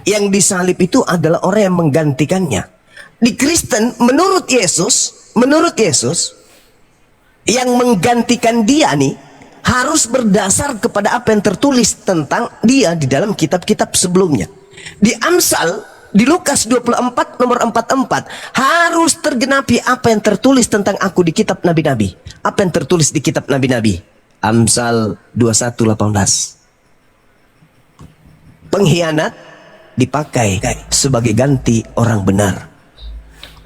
Yang disalib itu adalah orang yang menggantikannya. Di Kristen menurut Yesus yang menggantikan dia nih harus berdasar kepada apa yang tertulis tentang dia di dalam kitab-kitab sebelumnya. Di Amsal, di Lukas 24 nomor 44 harus tergenapi apa yang tertulis tentang aku di kitab nabi-nabi. Apa yang tertulis di kitab nabi-nabi? Amsal 21:18. Pengkhianat dipakai sebagai ganti orang benar.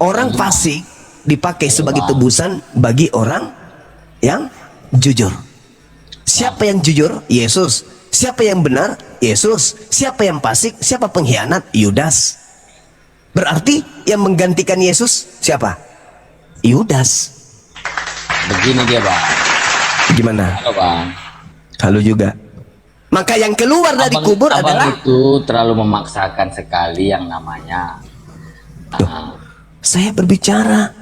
Orang fasik dipakai sebagai tebusan bagi orang yang jujur. Siapa yang jujur? Yesus. Siapa yang benar? Yesus. Siapa yang fasik? Siapa pengkhianat? Yudas. Berarti yang menggantikan Yesus siapa? Yudas. Begini dia, Bang. Gimana? Halo, Bang. Halo juga. Maka yang keluar dari kubur abang adalah itu terlalu memaksakan sekali yang namanya. saya berbicara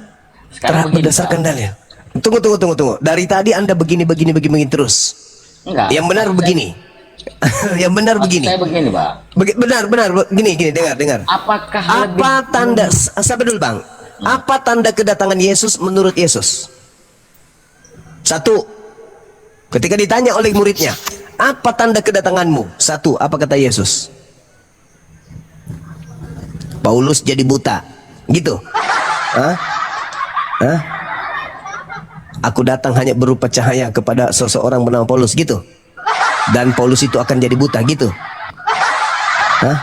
Sekarang begini, berdasarkan Bang. dalil. Tunggu. Dari tadi Anda begini terus. Enggak. Yang benar begini. Yang benar begini. Saya begini, Bang. Benar gini dengar. Apakah Apa tanda sabar dulu Bang. Apa tanda kedatangan Yesus menurut Yesus? 1. Ketika ditanya oleh muridnya, apa tanda kedatanganmu? 1. Apa kata Yesus? Paulus jadi buta. Gitu. Hah? Aku datang hanya berupa cahaya kepada seseorang bernama Paulus, gitu. Dan Paulus itu akan jadi buta, gitu. Hah?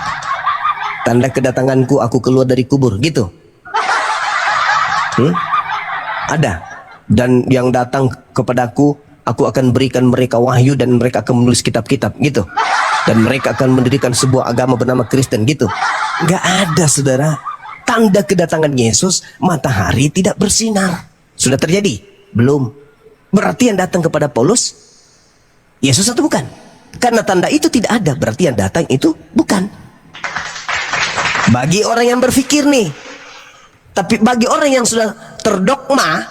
Tanda kedatanganku, aku keluar dari kubur, gitu. Ada. Dan yang datang kepadaku, aku akan berikan mereka wahyu dan mereka akan menulis kitab-kitab gitu. Dan mereka akan mendirikan sebuah agama bernama Kristen gitu. Nggak ada, saudara. Tanda kedatangan Yesus, matahari tidak bersinar. Sudah terjadi? Belum. Berarti yang datang kepada Paulus Yesus atau bukan? Karena tanda itu tidak ada, berarti yang datang itu bukan. Bagi orang yang berpikir nih. Tapi bagi orang yang sudah terdogma,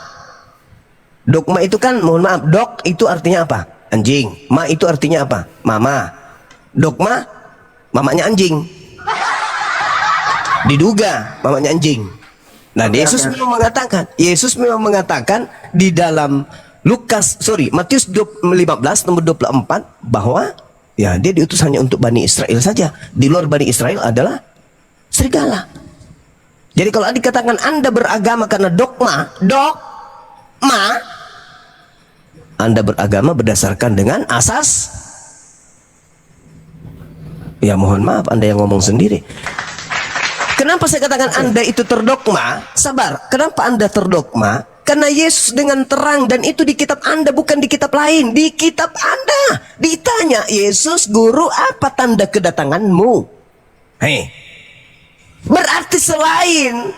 dogma itu kan, mohon maaf, dog itu artinya apa? Anjing. Ma itu artinya apa? Mama. Dogma, mamanya anjing. Diduga mamanya anjing. Nah, Yesus memang mengatakan di dalam Matius 15 nomor 24 bahwa ya dia diutus hanya untuk Bani Israel saja. Di luar Bani Israel adalah serigala. Jadi kalau dikatakan Anda beragama karena dogma, Anda beragama berdasarkan dengan asas. Ya mohon maaf, Anda yang ngomong sendiri. Kenapa saya katakan Anda itu terdogma? Sabar, kenapa Anda terdogma? Karena Yesus dengan terang, dan itu di kitab Anda, bukan di kitab lain. Di kitab Anda ditanya, Yesus guru, apa tanda kedatanganmu? Hei, berarti selain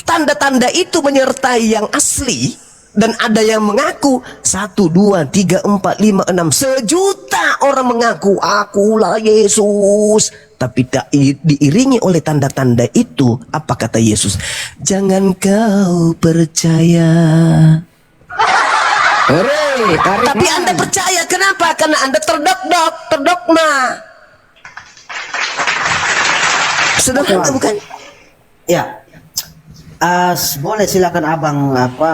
tanda-tanda itu menyertai yang asli, dan ada yang mengaku 1, 2, 3, 4, 5, 6 sejuta orang mengaku akulah Yesus, tapi tak diiringi oleh tanda-tanda itu. Apa kata Yesus? Jangan kau percaya. Tapi Anda percaya, kenapa? Karena Anda terdogma. Sederhana bukan? Ya. Boleh silakan abang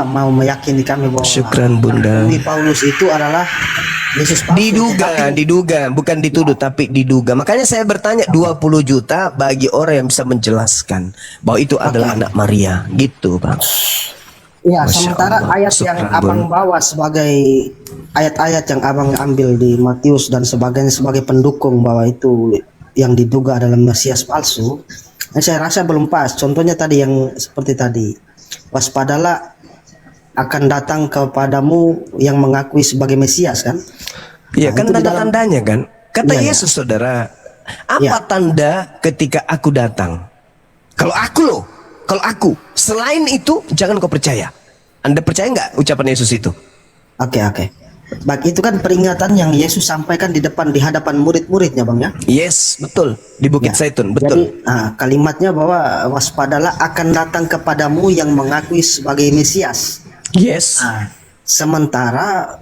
mau meyakini kami bahwa Syukran Bunda. Paulus itu adalah Yesus palsu. Diduga, bukan dituduh tapi diduga. Makanya saya bertanya 20 juta bagi orang yang bisa menjelaskan bahwa itu adalah anak Maria, gitu, Bang. Ya, Masya sementara Allah. ayat yang Syukran, abang Bun. bawa sebagai ayat-ayat yang abang ambil di Matius dan sebagainya sebagai pendukung bahwa itu yang diduga adalah Mesias palsu. Saya rasa belum pas. Contohnya tadi yang seperti tadi, waspadalah akan datang kepadamu yang mengakui sebagai Mesias, kan? Iya, kan itu di tanda-tandanya kan. Kata Iya, Yesus, saudara, apa Iya. tanda ketika aku datang? Kalau aku, selain itu jangan kau percaya. Anda percaya nggak ucapan Yesus itu? Oke. Baik, itu kan peringatan yang Yesus sampaikan di hadapan murid-muridnya, Bang, ya. Yes, betul. Di Bukit Ya. Zaitun, Jadi betul. kalimatnya bahwa waspadalah akan datang kepadamu yang mengakui sebagai Mesias. Yes. Sementara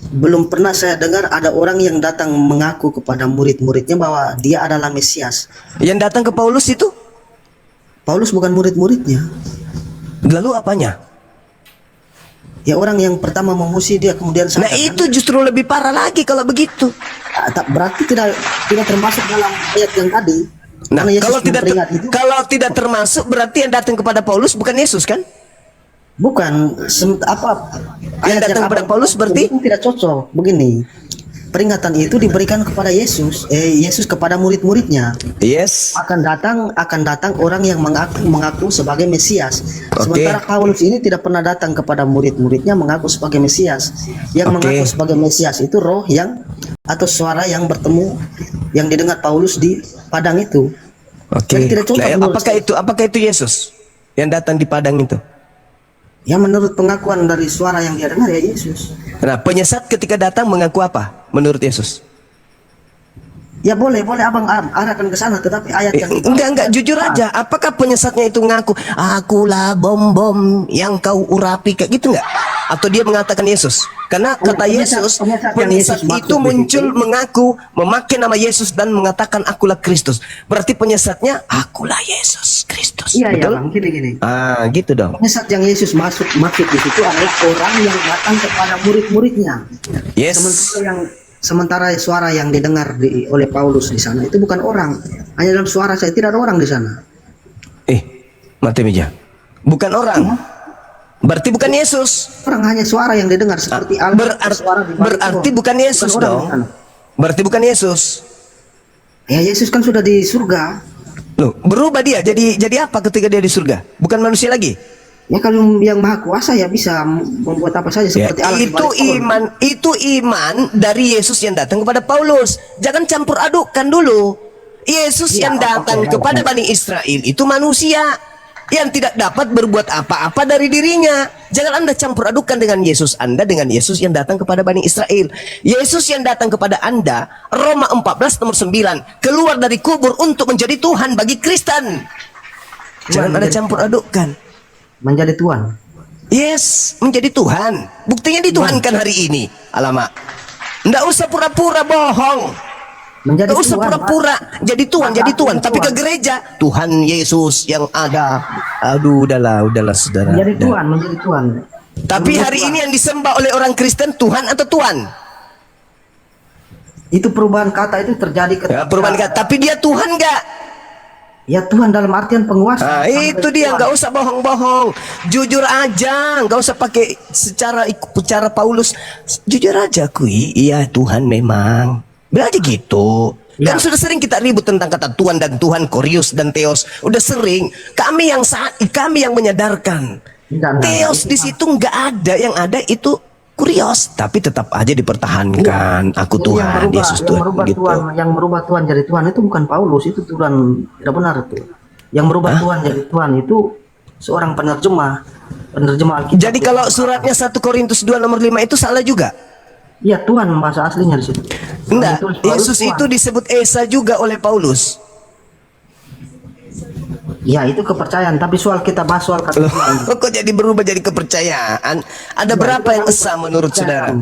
belum pernah saya dengar ada orang yang datang mengaku kepada murid-muridnya bahwa dia adalah Mesias. Yang datang ke Paulus itu, Paulus bukan murid-muridnya. lalu apanya? Ya, orang yang pertama memuji dia kemudian Nah, sadar, kan? itu justru lebih parah lagi kalau begitu. Berarti tidak termasuk dalam ayat yang tadi. Nah, Karena Yesus kalau memperingat itu. tidak termasuk, berarti yang datang kepada Paulus bukan Yesus kan? Bukan Yang datang kepada Paulus berarti? itu tidak cocok. Begini, peringatan itu diberikan kepada Yesus kepada murid-muridnya. Yes. Akan datang orang yang mengaku sebagai Mesias. Oke. Sementara Paulus ini tidak pernah datang kepada murid-muridnya mengaku sebagai Mesias. Yang Oke. mengaku sebagai Mesias itu roh atau suara yang bertemu yang didengar Paulus di padang itu. Oke. Jadi tidak cocok Nah, menurut saya. apakah itu Yesus yang datang di padang itu? Ya, menurut pengakuan dari suara yang dia dengar, ya Yesus. Nah, penyesat ketika datang mengaku apa menurut Yesus? Ya, boleh abang arahkan ke sana, tetapi ayat yang Enggak, jujur aja. Apakah penyesatnya itu ngaku, akulah bom yang kau urapi, kayak gitu enggak? Atau dia mengatakan Yesus? Karena kata Yesus, penyesat yang penyesat Yesus itu maksud muncul di situ. mengaku, memakai nama Yesus dan mengatakan akulah Kristus. Berarti penyesatnya akulah Yesus Kristus. Iya, Betul? bang, gini. Ah, gitu dong. Penyesat yang Yesus maksud di situ adalah orang yang datang kepada murid-muridnya. Yes. Sementara suara yang didengar oleh Paulus di sana itu bukan orang. Hanya dalam suara saya tidak ada orang di sana. Mati meja. Bukan orang. Berarti bukan Yesus. Orang hanya suara yang didengar seperti suara di balik Berarti pohon. bukan Yesus Bukan orang dong. di sana. Berarti bukan Yesus. Ya, Yesus kan sudah di surga. Loh, berubah dia jadi apa ketika dia di surga? Bukan manusia lagi. Ya kalau yang maha kuasa ya bisa membuat apa saja Ya, seperti Allah. itu iman dari Yesus yang datang kepada Paulus. Jangan campur adukkan dulu. Yesus Iya, yang datang oke. kepada Bani Israel itu manusia yang tidak dapat berbuat apa-apa dari dirinya. Jangan Anda campur adukkan dengan Yesus Anda dengan Yesus yang datang kepada Bani Israel. Yesus yang datang kepada Anda, Roma 14 nomor 9, keluar dari kubur untuk menjadi Tuhan bagi Kristen. Jangan Anda campur adukkan. Menjadi Tuhan. Yes, menjadi Tuhan. Buktinya dituhankan hari ini. Alamak. Nggak usah pura-pura bohong. Menjadi Nggak usah Tuhan, pura-pura jadi Tuhan, Maka jadi Tuhan. artinya Tapi ke Tuhan. gereja, Tuhan Yesus yang ada. Aduh, udahlah saudara. Menjadi Udah. Tuhan, menjadi Tuhan. Tapi hari ini yang disembah oleh orang Kristen Tuhan atau Tuhan? Itu perubahan kata itu terjadi ketika Ya, perubahan kata. Tapi dia Tuhan nggak? Ya Tuhan dalam artian penguasa. Nah, itu dia, nggak usah bohong-bohong, jujur aja, nggak usah pakai secara Paulus, jujur aja, iya Tuhan memang, bilang aja gitu. Ya. Kan sudah sering kita ribut tentang kata Tuhan dan Tuhan, Kurios dan Theos, udah sering. Kami yang menyadarkan, Enggak. Theos di situ nggak ada, yang ada itu Kurios, tapi tetap aja dipertahankan. Aku Jadi Tuhan, Yesus Tuhan, gitu. yang merubah Tuhan jadi Tuhan itu bukan Paulus, itu Tuhan tidak benar itu. Yang merubah Tuhan jadi Tuhan itu seorang penerjemah Alkitab. Jadi kalau suratnya 1 Korintus 2 nomor 5 itu salah juga? Iya, Tuhan bahasa aslinya di situ. Enggak, Tuhan Paulus Yesus Tuhan. itu disebut Esa juga oleh Paulus. Ya itu kepercayaan, tapi soal kita bahas soal kata Loh, Tuhan. kok jadi berubah jadi kepercayaan? Ada berapa yang esa menurut saudara?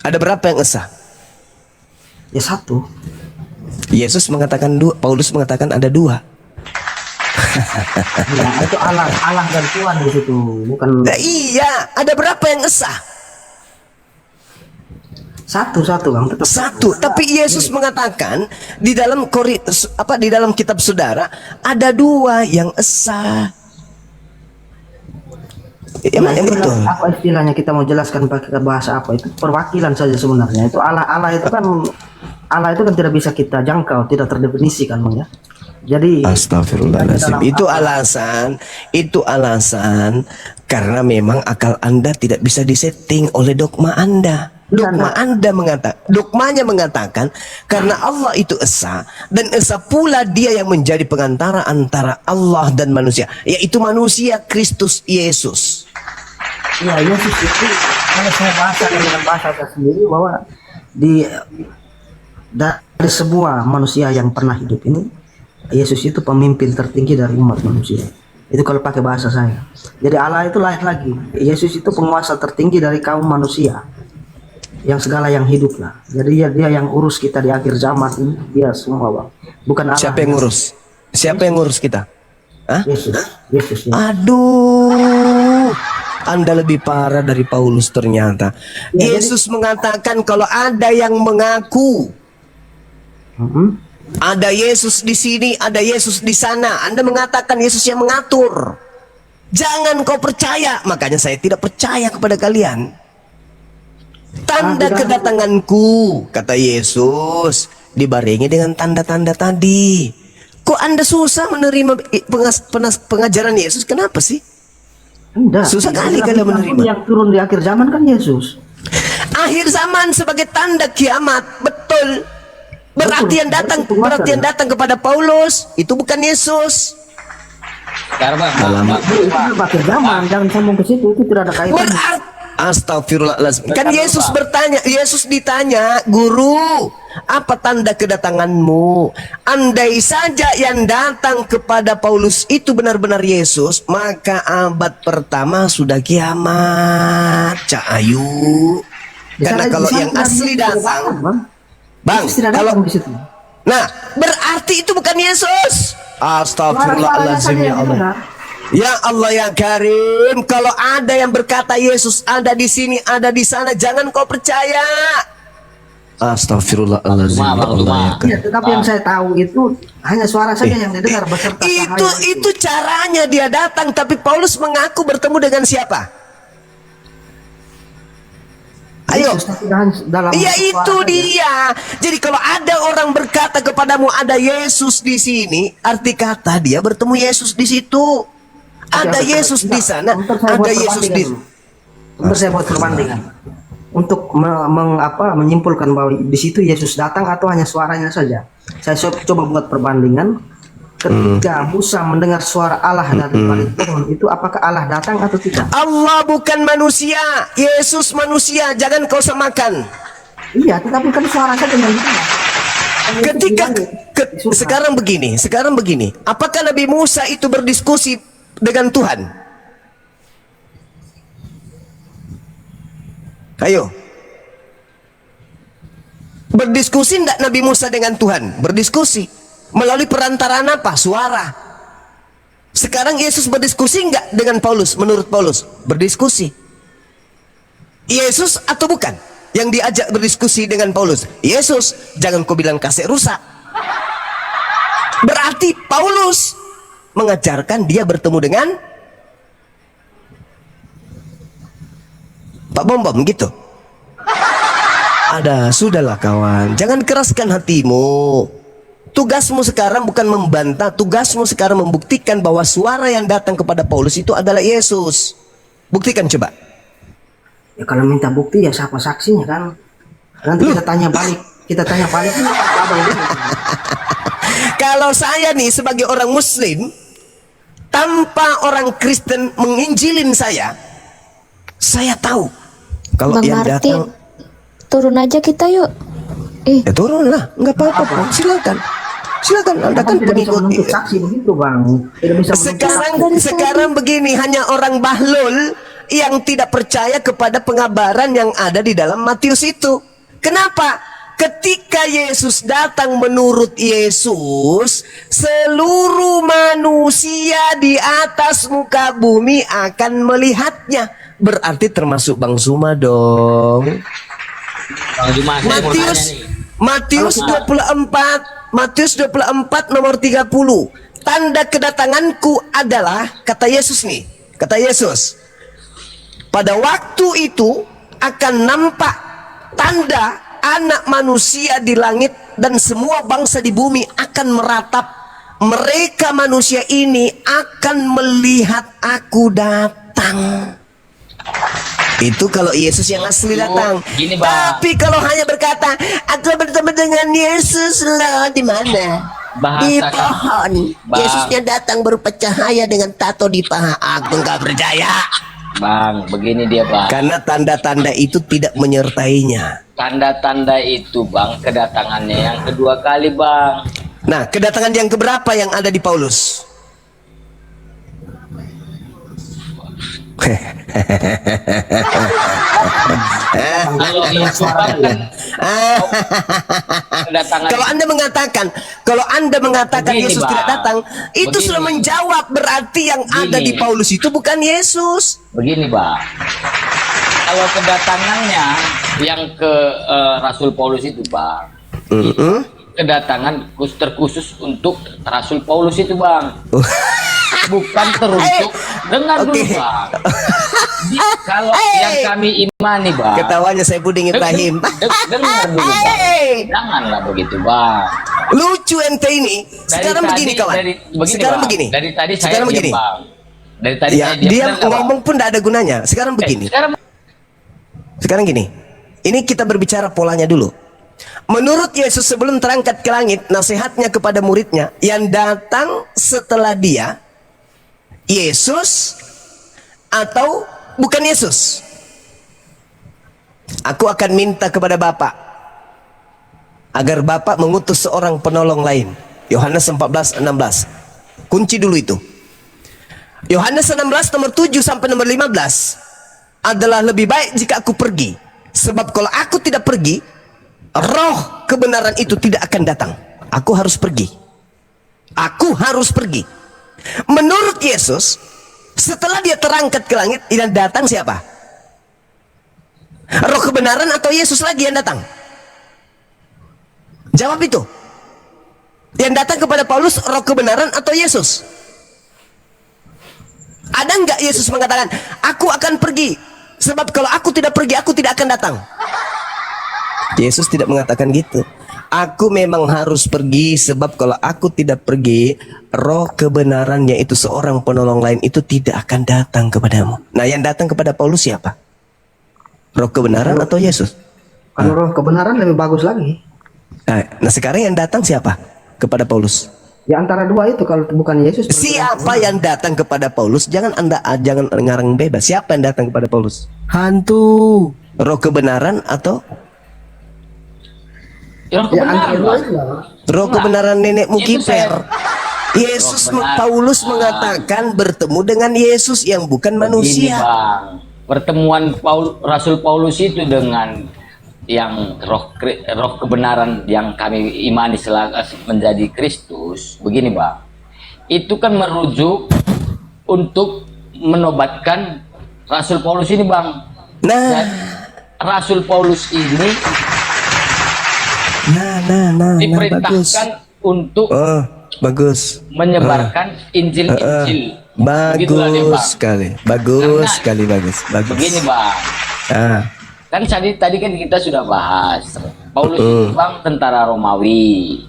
Ada berapa yang esa? Ya satu. Yesus mengatakan dua, Paulus mengatakan ada dua. Ya, itu Allah dan Tuhan di situ, bukan Nah, iya, ada berapa yang esa? satu Bang, tetap Satu. Tapi Yesus mengatakan di dalam di dalam kitab saudara ada dua yang esa. Emang itu betul. apa istilahnya kita mau jelaskan pakai bahasa apa itu perwakilan saja sebenarnya. Itu Allah itu kan tidak bisa kita jangkau, tidak terdefinisikan Bang ya. Jadi Astagfirullahaladzim. Itu alasan karena memang akal Anda tidak bisa disetting oleh dogma Anda. Dogmanya mengatakan karena Allah itu esa dan esa pula dia yang menjadi pengantara antara Allah dan manusia, yaitu manusia Kristus Yesus. ya Yesus itu kalau saya bahasakan dengan bahasa saya sendiri bahwa dari semua manusia yang pernah hidup ini, Yesus itu pemimpin tertinggi dari umat manusia. Itu kalau pakai bahasa saya. Jadi Allah itu lain lagi. Yesus itu penguasa tertinggi dari kaum manusia. Yang segala yang hidup lah. Jadi dia yang urus kita di akhir zaman ini, dia semua Bang. Bukan Allah. Siapa yang ngurus? Siapa yang ngurus kita? Hah? Yesus. Aduh, Anda lebih parah dari Paulus ternyata. Ya, Yesus mengatakan kalau ada yang mengaku ada Yesus di sini, ada Yesus di sana, Anda mengatakan Yesus yang mengatur. Jangan kau percaya. Makanya saya tidak percaya kepada kalian. Tanda kedatanganku, kata Yesus, dibarengi dengan tanda-tanda tadi. Kok Anda susah menerima pengajaran Yesus? Kenapa sih? Enggak. Susah kali kalian menerima. Yang turun di akhir zaman kan Yesus. Akhir zaman sebagai tanda kiamat, betul. Berarti yang datang kepada Paulus itu bukan Yesus. Sekarang Bang, Itu akhir zaman, jangan sambung ke situ, itu tidak ada kaitan. Astagfirullahaladzim. Kan Yesus ditanya, Guru, apa tanda kedatanganmu? Andai saja yang datang kepada Paulus itu benar-benar Yesus, maka abad pertama sudah kiamat. Cak Ayu. Karena kalau yang asli datang, Bang, kalau nah, berarti itu bukan Yesus. Astagfirullahaladzim ya Allah. Ya Allah ya Karim, kalau ada yang berkata Yesus ada di sini, ada di sana, jangan kau percaya. Astagfirullahaladzim. Ya Allah ya Karim. Ya, tetapi yang saya tahu itu hanya suara saja yang didengar beserta cahaya Itu caranya dia datang, tapi Paulus mengaku bertemu dengan siapa? Ayo. Iya itu dia. Jadi kalau ada orang berkata kepadamu ada Yesus di sini, arti kata dia bertemu Yesus di situ. Ada Oke, Yesus di sana, Bentar saya ada buat Yesus di perbandingan. Bentar saya buat perbandingan. Untuk menyimpulkan bahwa di situ Yesus datang atau hanya suaranya saja. Saya coba buat perbandingan. Ketika Musa mendengar suara Allah dari balik pohon itu, apakah Allah datang atau tidak? Allah bukan manusia, Yesus manusia, jangan kau samakan. Iya, tetapi kan suara saja yang ditanya. Ketika sekarang begini, apakah Nabi Musa itu berdiskusi dengan Tuhan? Ayo, berdiskusi enggak Nabi Musa dengan Tuhan? Berdiskusi. Melalui perantaraan apa? Suara. Sekarang Yesus berdiskusi enggak dengan Paulus? Menurut Paulus, berdiskusi. Yesus atau bukan yang diajak berdiskusi dengan Paulus? Yesus. Jangan kau bilang kasih rusak. Berarti Paulus mengajarkan dia bertemu dengan Pak Bom gitu. Sudahlah kawan, jangan keraskan hatimu. Tugasmu sekarang bukan membantah, tugasmu sekarang membuktikan bahwa suara yang datang kepada Paulus itu adalah Yesus. Buktikan coba. Ya kalau minta bukti ya siapa saksinya kan? Nanti kita tanya balik ini abang dulu. Kalau saya nih sebagai orang Muslim, tanpa orang Kristen menginjilin saya tahu kalau Bang yang Martin, datang. turun aja kita yuk. Ya turunlah, nggak apa-apa, silakan Anda kan Tidak bisa pengikut. menuntut saksi begitu bang. Tidak bisa Sekarang begini, hanya orang bahlul yang tidak percaya kepada pengabaran yang ada di dalam Matius itu. Kenapa? Ketika Yesus datang, menurut Yesus, seluruh manusia di atas muka bumi akan melihatnya. Berarti termasuk Bang Suma dong. Bang Juma, saya mau tanya nih. Matius 24 nomor 30. Tanda kedatanganku adalah, kata Yesus nih, kata Yesus, pada waktu itu akan nampak tanda anak manusia di langit dan semua bangsa di bumi akan meratap. Mereka manusia ini akan melihat aku datang. Itu kalau Yesus yang asli datang. Gini, Bang. Tapi kalau hanya berkata, aku bertemu dengan Yesus loh, di mana? Di Bahasa pohon. Bang. Yesusnya datang berupa cahaya dengan tato di paha. Aku nggak percaya. Bang, begini dia bang. Karena tanda-tanda itu tidak menyertainya. Tanda-tanda itu bang, kedatangannya yang kedua kali bang. Nah, kedatangan yang keberapa yang ada di Paulus? Kalau itu bang, kedatangan Kalau anda mengatakan Begini, Yesus Bang. tidak datang, itu Begini. sudah menjawab berarti yang ada di Begini. Paulus itu bukan Yesus. begini bang. Kalau kedatangannya yang ke Rasul Paulus itu bang, kedatangan terkhusus untuk Rasul Paulus itu bang, bukan teruntuk dengan dulu Oke. bang. Kalau yang kami imani bang, Ketawanya saya Puding Ibrahim. dengar dulu bang, janganlah begitu bang. Lucu ente ini. Sekarang begini kawan. Sekarang Bang. begini. Dari tadi saya Sekarang begini. diam, Bang. Dari tadi Ya, saya diam, dia benar nggak, Bang? ngomong pun tidak ada gunanya. Sekarang begini. Sekarang gini. Ini kita berbicara polanya dulu. Menurut Yesus sebelum terangkat ke langit, nasihatnya kepada muridnya yang datang setelah dia, Yesus atau bukan Yesus? Aku akan minta kepada Bapa agar Bapa mengutus seorang penolong lain. Yohanes 14:16. Kunci dulu itu. Yohanes 16 nomor 7 sampai nomor 15 adalah lebih baik jika aku pergi. Sebab kalau aku tidak pergi, roh kebenaran itu tidak akan datang. Aku harus pergi. Aku harus pergi. Menurut Yesus, setelah dia terangkat ke langit, yang datang siapa? Roh kebenaran atau Yesus lagi yang datang? Jawab itu. Yang datang kepada Paulus roh kebenaran atau Yesus? Ada enggak Yesus mengatakan, aku akan pergi, sebab kalau aku tidak pergi, aku tidak akan datang? Yesus tidak mengatakan gitu. Aku memang harus pergi, sebab kalau aku tidak pergi, roh kebenaran yaitu seorang penolong lain itu tidak akan datang kepadamu. Nah, yang datang kepada Paulus siapa? Roh kebenaran atau Yesus? Kalau roh kebenaran lebih bagus lagi. Nah, sekarang yang datang siapa kepada Paulus? Ya antara dua itu, kalau bukan Yesus. Siapa yang datang kepada Paulus? Jangan ngarang bebas. Siapa yang datang kepada Paulus? Hantu. Roh kebenaran atau Roh Ya antara kebenaran, dua Bang. itu lah. roh kebenaran nenekmu Itu kiper? saya- Yesus, Roh benar. Paulus mengatakan bertemu dengan Yesus yang bukan Begini, manusia. Bang. Pertemuan Rasul Paulus itu dengan yang roh kebenaran yang kami imani menjadi Kristus, begini, Bang. Itu kan merujuk untuk menobatkan Rasul Paulus ini, Bang. Nah, Dan Rasul Paulus ini nah, bagus. diperintahkan untuk Oh, bagus. menyebarkan Injil-Injil. Begitulah dia, Bagus Bang. sekali. Bagus Karena sekali, bagus. Begini, Bang. Ah, Kan tadi kan kita sudah bahas Paulus itu, Bang, tentara Romawi.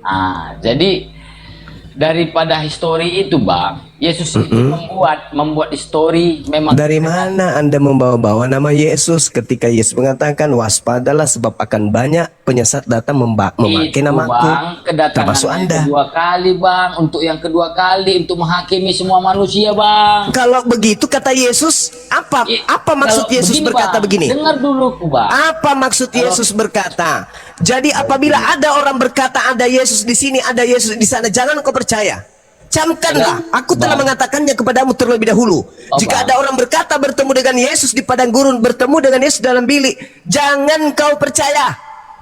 Nah, jadi daripada histori itu, Bang, Yesus itu membuat histori memang dari mana Anda membawa-bawa nama Yesus ketika Yesus mengatakan waspadalah sebab akan banyak penyesat datang memakai itu, namaku, Bang, kedatangan termasuk yang Anda. kedua kali, Bang, untuk yang kedua kali untuk menghakimi semua manusia, Bang. Kalau begitu kata Yesus, apa maksud Kalau Yesus begini, berkata Bang, begini? Dengar dulu, Bang. Apa maksud Yesus berkata? Jadi apabila ada orang berkata ada Yesus di sini, ada Yesus di sana, jangan kau percaya. Camkanlah, aku telah mengatakannya kepadamu terlebih dahulu. Jika Bang. ada orang berkata bertemu dengan Yesus di padang gurun, bertemu dengan Yesus dalam bilik, jangan kau percaya.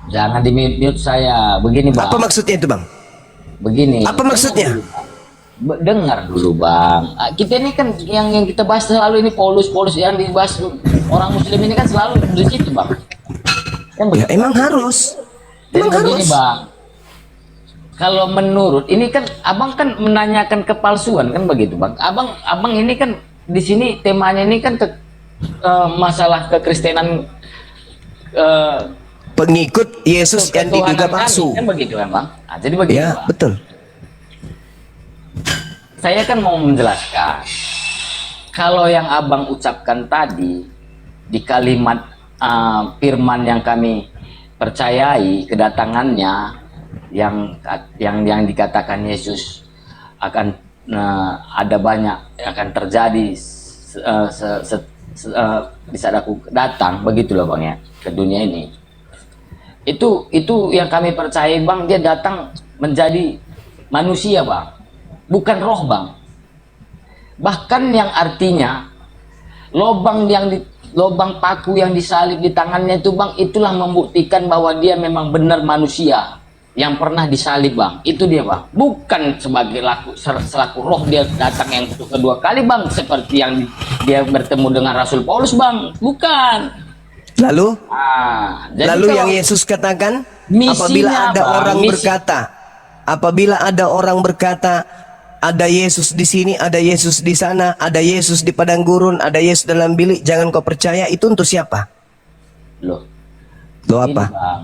Jangan di-mute saya. Begini, Bang. Apa maksudnya itu, Bang? Begini. Apa maksudnya? Dengar dulu, Bang. Kita ini kan yang kita bahas selalu ini Paulus yang dibahas orang Muslim ini kan selalu di situ, Bang. Ya emang harus. Jadi Emang begini, harus. Bang. Kalau menurut ini kan Abang kan menanyakan kepalsuan kan begitu, Bang. Abang ini kan di sini temanya ini kan masalah kekristenan Pengikut Yesus yang ketuhanan diduga kami, palsu. kan begitu kan, Bang. Nah, jadi begitu, Ya, Bang. betul. Saya kan mau menjelaskan kalau yang Abang ucapkan tadi di kalimat firman yang kami percayai kedatangannya yang dikatakan Yesus akan ada banyak akan terjadi di saat aku datang, begitulah, Bang, ya, ke dunia ini. Itu yang kami percayai, Bang. Dia datang menjadi manusia, Bang, bukan roh, Bang. Bahkan yang artinya lobang paku yang disalib di tangannya itu, Bang, itulah membuktikan bahwa dia memang benar manusia yang pernah disalib, Bang. Itu dia, Bang. Bukan sebagai selaku roh dia datang yang kedua kali, Bang, seperti yang dia bertemu dengan Rasul Paulus, Bang. Bukan. Lalu Jadi Lalu kalau yang Yesus katakan, misinya apabila ada apa? orang berkata, ada Yesus di sini, ada Yesus di sana, ada Yesus di padang gurun, ada Yesus dalam bilik, jangan kau percaya. Itu untuk siapa? Loh, Lo ini, apa? Bang.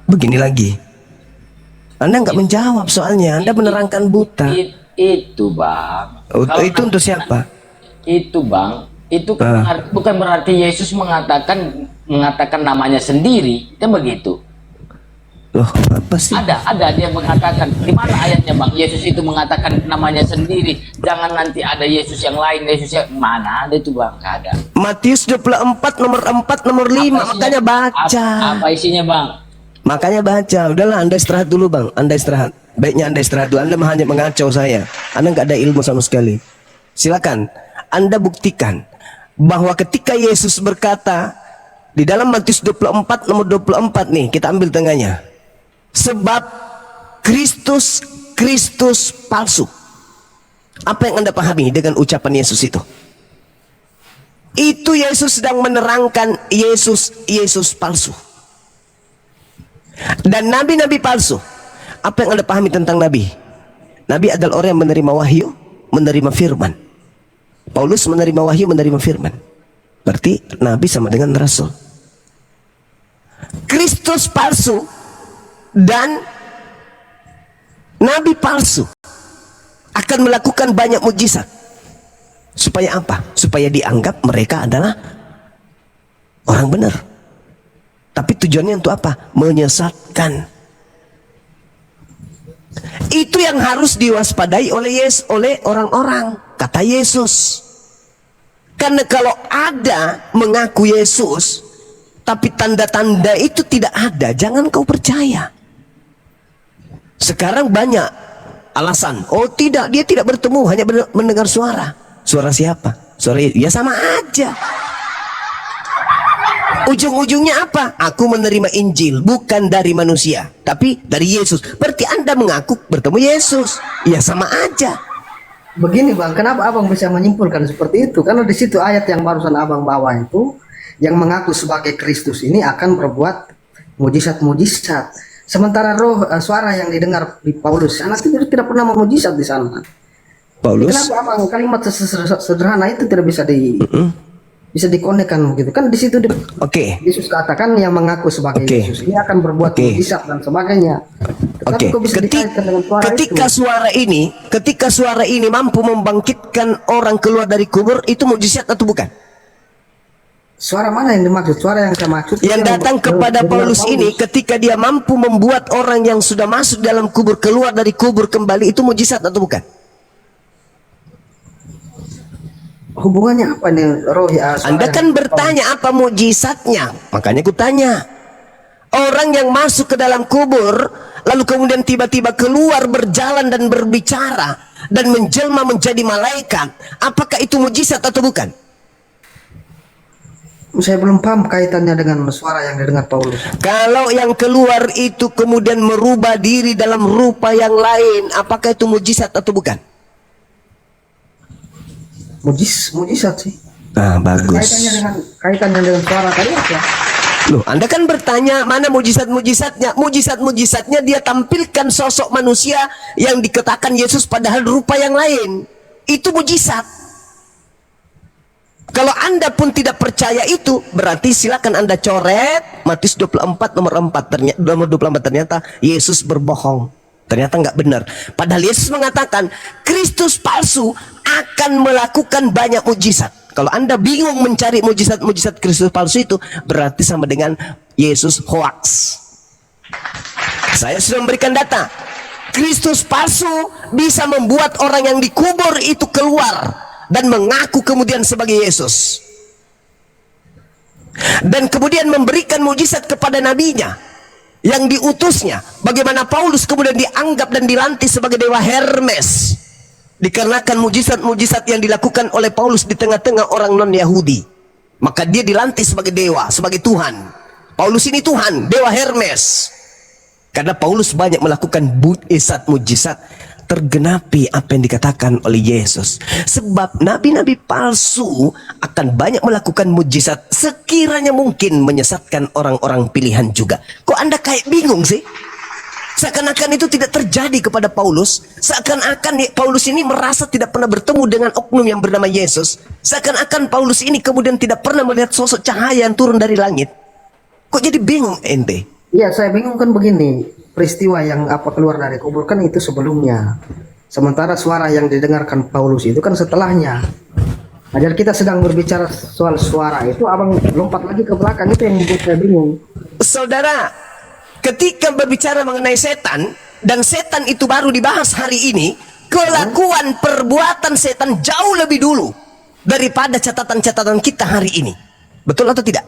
Begini lagi. Anda nggak menjawab soalnya. Anda menerangkan buta. Itu, Bang. Itu untuk siapa? Itu, Bang. Itu kan bukan berarti Yesus mengatakan namanya sendiri, kan begitu. Loh, apa sih? Ada dia mengatakan, di mana ayatnya, Bang? Yesus itu mengatakan namanya sendiri. Jangan nanti ada Yesus yang lain, Yesus yang mana ada itu, Bang? Nggak ada. Matius 24 nomor 4 nomor 5. Makanya baca. Apa isinya, Bang? Makanya baca. Udahlah, Anda istirahat dulu, Bang. Anda istirahat. Baiknya Anda istirahat dulu. Anda hanya mengacau saya. Anda nggak ada ilmu sama sekali. Silakan. Anda buktikan bahwa ketika Yesus berkata di dalam Matius 24 nomor 24 nih, kita ambil tengahnya. Sebab Kristus palsu. Apa yang Anda pahami dengan ucapan Yesus itu? Itu Yesus sedang menerangkan Yesus palsu. Dan nabi-nabi palsu. Apa yang Anda pahami tentang nabi? Nabi adalah orang yang menerima wahyu, menerima firman. Paulus menerima wahyu, menerima firman. Berarti nabi sama dengan rasul. Kristus palsu dan nabi palsu akan melakukan banyak mujizat. Supaya apa? Supaya dianggap mereka adalah orang benar. Tapi tujuannya untuk apa? Menyesatkan. Itu yang harus diwaspadai oleh orang-orang, kata Yesus. Karena kalau ada mengaku Yesus, tapi tanda-tanda itu tidak ada, jangan kau percaya. Sekarang banyak alasan. Oh tidak, dia tidak bertemu, hanya mendengar suara. Suara siapa? Suara ya sama aja. Ujung-ujungnya apa? Aku menerima Injil bukan dari manusia, tapi dari Yesus. Berarti Anda mengaku bertemu Yesus. Ya sama aja. Begini Bang, kenapa Abang bisa menyimpulkan seperti itu? Karena di situ ayat yang barusan Abang bawa itu, yang mengaku sebagai Kristus ini akan berbuat mujizat-mujizat. Sementara suara yang didengar di Paulus sana tidak pernah memujizat di sana. Paulus. Kenapa Abang kalimat sederhana itu tidak bisa bisa dikonekkan begitu kan? Di situ Yesus katakan yang mengaku sebagai Yesus ini akan berbuat mujizat dan sebagainya. Tetapi kok bisa dikaitkan dengan suara ketika suara ini mampu membangkitkan orang keluar dari kubur, itu mujizat atau bukan? Suara mana yang dimaksud? Suara yang saya maksud yang datang kepada Paulus ini, ketika dia mampu membuat orang yang sudah masuk dalam kubur keluar dari kubur kembali, itu mujizat atau bukan? Hubungannya apa nih roh ya? Anda kan bertanya apa mujizatnya, makanya aku tanya. Orang yang masuk ke dalam kubur lalu kemudian tiba-tiba keluar berjalan dan berbicara dan menjelma menjadi malaikat, apakah itu mujizat atau bukan? Saya belum paham kaitannya dengan suara yang didengar Paulus. Kalau yang keluar itu kemudian merubah diri dalam rupa yang lain, apakah itu mujizat atau bukan? Mujizat sih. Ah, bagus. Kaitannya dengan suara tadi apa? Loh, Anda kan bertanya mana mujizat-mujizatnya? Mujizat-mujizatnya dia tampilkan sosok manusia yang dikatakan Yesus padahal rupa yang lain. Itu mujizat. Kalau Anda pun tidak percaya itu, berarti silakan Anda coret Matius 24 nomor 4. Nomor 24 ternyata Yesus berbohong. Ternyata nggak benar. Padahal Yesus mengatakan Kristus palsu akan melakukan banyak mujizat. Kalau Anda bingung mencari mujizat-mujizat Kristus palsu itu, berarti sama dengan Yesus hoax. Saya sudah memberikan data. Kristus palsu bisa membuat orang yang dikubur itu keluar dan mengaku kemudian sebagai Yesus. Dan kemudian memberikan mujizat kepada nabinya yang diutusnya. Bagaimana Paulus kemudian dianggap dan dilantik sebagai dewa Hermes, dikarenakan mujizat-mujizat yang dilakukan oleh Paulus di tengah-tengah orang non-Yahudi. Maka dia dilantik sebagai dewa, sebagai Tuhan. Paulus ini Tuhan, dewa Hermes. Karena Paulus banyak melakukan mujizat, tergenapi apa yang dikatakan oleh Yesus. Sebab nabi-nabi palsu akan banyak melakukan mujizat, sekiranya mungkin menyesatkan orang-orang pilihan juga. Kok Anda kayak bingung sih? Seakan-akan itu tidak terjadi kepada Paulus. Seakan-akan Paulus ini merasa tidak pernah bertemu dengan oknum yang bernama Yesus. Seakan-akan Paulus ini kemudian tidak pernah melihat sosok cahaya yang turun dari langit. Kok jadi bingung ente? Iya, saya bingung kan begini. Peristiwa yang keluar dari kubur kan itu sebelumnya. Sementara suara yang didengarkan Paulus itu kan setelahnya. Nah, jadi kita sedang berbicara soal suara itu, Abang lompat lagi ke belakang, itu yang membuat saya bingung. Saudara, ketika berbicara mengenai setan, dan setan itu baru dibahas hari ini, kelakuan perbuatan setan jauh lebih dulu daripada catatan-catatan kita hari ini. Betul atau tidak?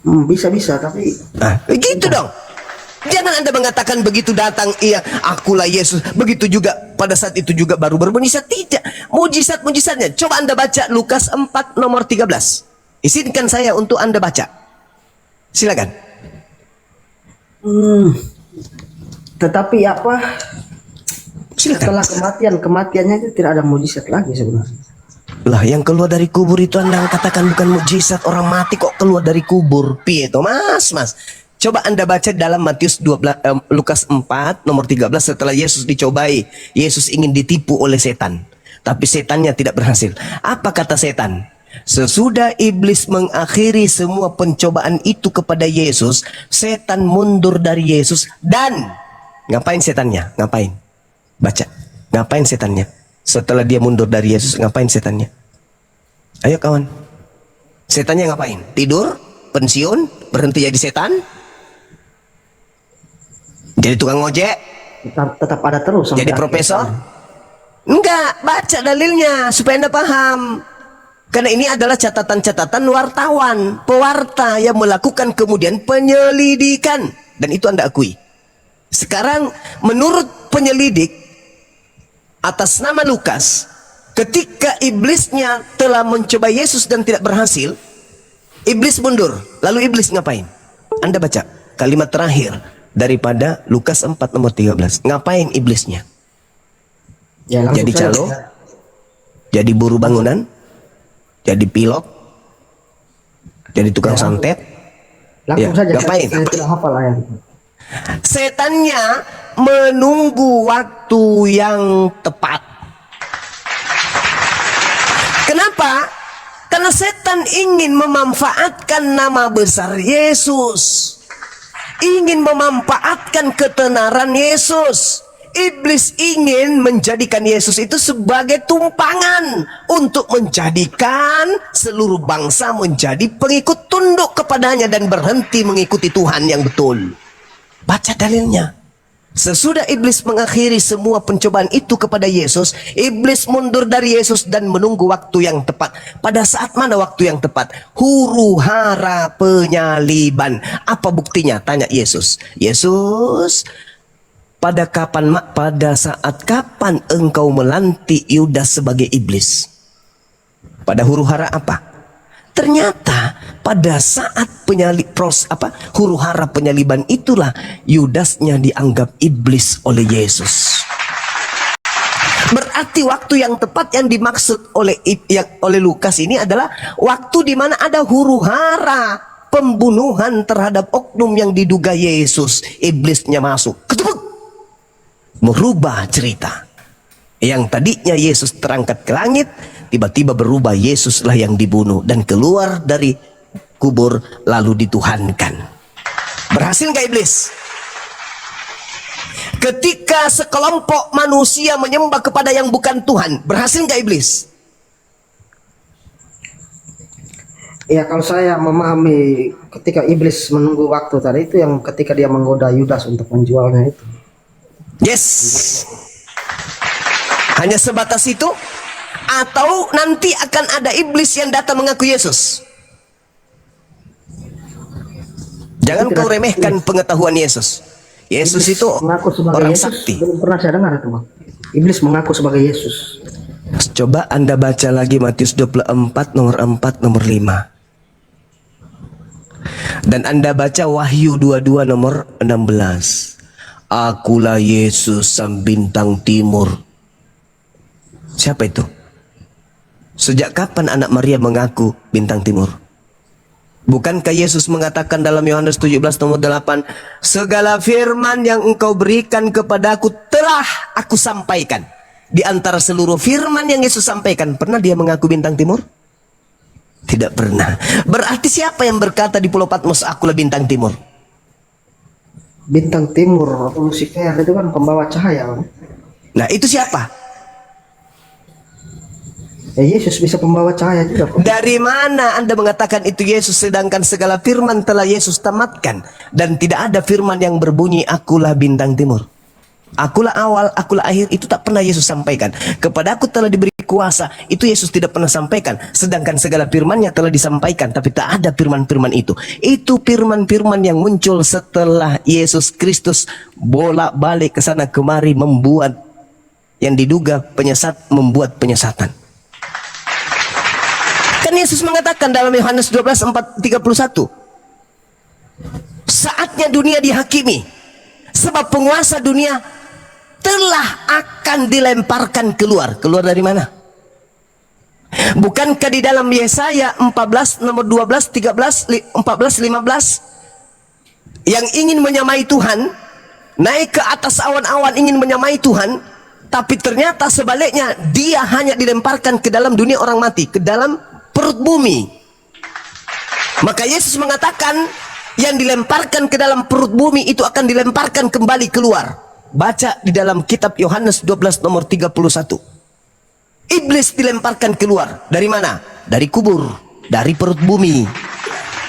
Bisa, tapi gitu dong. Jangan Anda mengatakan begitu datang, iya akulah Yesus, begitu juga pada saat itu juga baru bermujizat. Tidak, mujizat-mujizatnya. Coba Anda baca Lukas 4 nomor 13. Izinkan saya untuk Anda baca. Silakan. Tetapi Silakan. setelah kematiannya itu tidak ada mujizat lagi sebenarnya. Lah, yang keluar dari kubur itu Anda katakan bukan mujizat. Orang mati kok keluar dari kubur. Piye toh, Mas? Coba Anda baca dalam Lukas 4 nomor 13. Setelah Yesus dicobai, Yesus ingin ditipu oleh setan, tapi setannya tidak berhasil. Apa kata setan? Sesudah iblis mengakhiri semua pencobaan itu kepada Yesus, setan mundur dari Yesus dan ngapain setannya? Ngapain? Baca. Ngapain setannya? Setelah dia mundur dari Yesus, ngapain setannya? Ayo kawan. Setannya ngapain? Tidur? Pensiun? Berhenti jadi setan? Jadi tukang ojek? Tetap ada terus sampai Jadi akhir profesor? zaman. Enggak, baca dalilnya supaya Anda paham. Karena ini adalah catatan-catatan wartawan, pewarta yang melakukan kemudian penyelidikan. Dan itu Anda akui. Sekarang menurut penyelidik atas nama Lukas, ketika iblisnya telah mencoba Yesus dan tidak berhasil, iblis mundur. Lalu iblis ngapain? Anda baca kalimat terakhir daripada Lukas 4 nomor 13. Ngapain iblisnya? Ya, langsung Jadi saja. calo? Jadi buruh bangunan? Jadi pilot? Jadi tukang santet? Langsung Ya, saja. ngapain? Saya tidak hafal ayat itu. Setannya menunggu waktu yang tepat. Kenapa? Karena setan ingin memanfaatkan nama besar Yesus, ingin memanfaatkan ketenaran Yesus. Iblis ingin menjadikan Yesus itu sebagai tumpangan untuk menjadikan seluruh bangsa menjadi pengikut tunduk kepadanya dan berhenti mengikuti Tuhan yang betul. Baca dalilnya. Sesudah iblis mengakhiri semua pencobaan itu kepada Yesus, iblis mundur dari Yesus dan menunggu waktu yang tepat. Pada saat mana waktu yang tepat? Huru hara penyaliban. Apa buktinya? Tanya Yesus. Yesus, pada saat kapan engkau melantik Yudas sebagai iblis? Pada huru hara apa? Ternyata pada saat huru hara penyaliban itulah Yudasnya dianggap iblis oleh Yesus. Berarti waktu yang tepat yang dimaksud oleh Lukas ini adalah waktu di mana ada huru hara pembunuhan terhadap oknum yang diduga Yesus. Iblisnya masuk, ketepuk, merubah cerita. Yang tadinya Yesus terangkat ke langit, tiba-tiba berubah Yesuslah yang dibunuh dan keluar dari kubur lalu dituhankan. Berhasil nggak iblis? Ketika sekelompok manusia menyembah kepada yang bukan Tuhan, berhasil nggak iblis? Ya, kalau saya memahami ketika iblis menunggu waktu tadi itu yang ketika dia menggoda Yudas untuk menjualnya itu. Yes. Hanya sebatas itu? Atau nanti akan ada iblis yang datang mengaku Yesus? Jangan kau remehkan pengetahuan Yesus. Yesus itu Mengaku sebagai orang Yesus. sakti. Belum pernah saya dengar itu, Bang. Iblis mengaku sebagai Yesus. Coba Anda baca lagi Matius 24 nomor 4 nomor 5. Dan Anda baca Wahyu 22 nomor 16. Akulah Yesus sang bintang timur. Siapa itu? Sejak kapan anak Maria mengaku bintang timur? Bukankah Yesus mengatakan dalam Yohanes 17 nomor 8, segala firman yang engkau berikan kepadaku telah aku sampaikan. Di antara seluruh firman yang Yesus sampaikan, pernah dia mengaku bintang timur? Tidak pernah. Berarti siapa yang berkata di Pulau Patmos, akulah bintang timur? Bintang timur atau Lucifer itu kan pembawa cahaya, Bang. Nah, itu siapa? Ya, Yesus bisa pembawa cahaya juga, Bang. Dari mana Anda mengatakan itu Yesus, sedangkan segala firman telah Yesus tamatkan dan tidak ada firman yang berbunyi akulah bintang timur, akulah awal, akulah akhir? Itu tak pernah Yesus sampaikan. Kepadaku telah diberi kuasa, itu Yesus tidak pernah sampaikan. Sedangkan segala firman-Nya telah disampaikan, tapi tak ada firman-firman itu. Itu firman-firman yang muncul setelah Yesus Kristus bolak-balik ke sana kemari membuat yang diduga penyesat, membuat penyesatan. Kan Yesus mengatakan dalam Yohanes 12:31, saatnya dunia dihakimi, sebab penguasa dunia telah akan dilemparkan keluar. Keluar dari mana? Bukankah di dalam Yesaya 14 nomor 12, 13, 14, 15 yang ingin menyamai Tuhan naik ke atas awan-awan ingin menyamai Tuhan, tapi ternyata sebaliknya dia hanya dilemparkan ke dalam dunia orang mati, ke dalam perut bumi. Maka Yesus mengatakan yang dilemparkan ke dalam perut bumi itu akan dilemparkan kembali keluar. Baca di dalam kitab Yohanes 12 nomor 31. Iblis dilemparkan keluar. Dari mana? Dari kubur, dari perut bumi.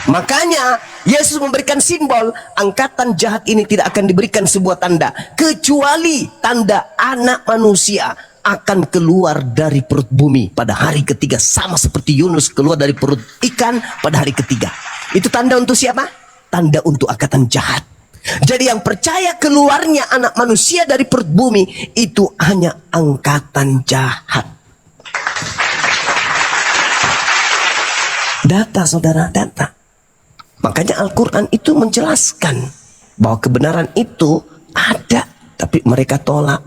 Makanya Yesus memberikan simbol angkatan jahat ini tidak akan diberikan sebuah tanda, kecuali tanda anak manusia akan keluar dari perut bumi pada hari ketiga, sama seperti Yunus keluar dari perut ikan pada hari ketiga. Itu tanda untuk siapa? Tanda untuk angkatan jahat. Jadi yang percaya keluarnya anak manusia dari perut bumi itu hanya angkatan jahat. Data saudara, data. Makanya Al-Quran itu menjelaskan bahwa kebenaran itu ada, tapi mereka tolak.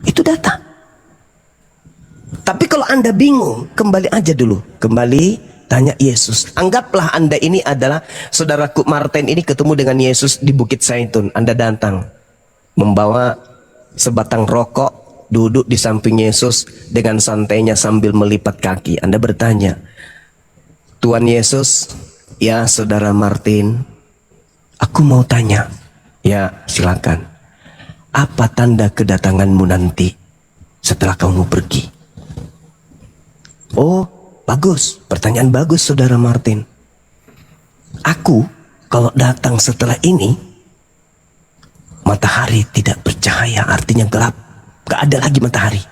Itu data. Tapi kalau Anda bingung, kembali aja dulu. Kembali tanya Yesus. Anggaplah Anda ini adalah saudaraku Martin ini ketemu dengan Yesus di Bukit Zaitun. Anda datang membawa sebatang rokok, duduk di samping Yesus dengan santainya sambil melipat kaki. Anda bertanya, Tuhan Yesus, ya saudara Martin, aku mau tanya. Ya silakan. Apa tanda kedatanganmu nanti setelah kamu pergi? Oh, bagus. Pertanyaan bagus saudara Martin. Aku kalau datang setelah ini, matahari tidak bercahaya, artinya gelap. Gak ada lagi matahari.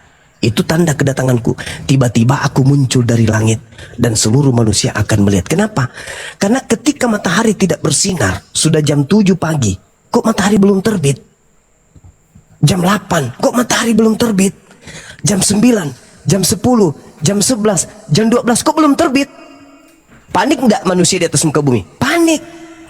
Itu tanda kedatanganku. Tiba-tiba aku muncul dari langit dan seluruh manusia akan melihat. Kenapa? Karena ketika matahari tidak bersinar, sudah jam 7 pagi, kok matahari belum terbit? Jam 8, kok matahari belum terbit? Jam 9, jam 10, jam 11, jam 12, kok belum terbit? Panik enggak manusia di atas muka bumi? Panik.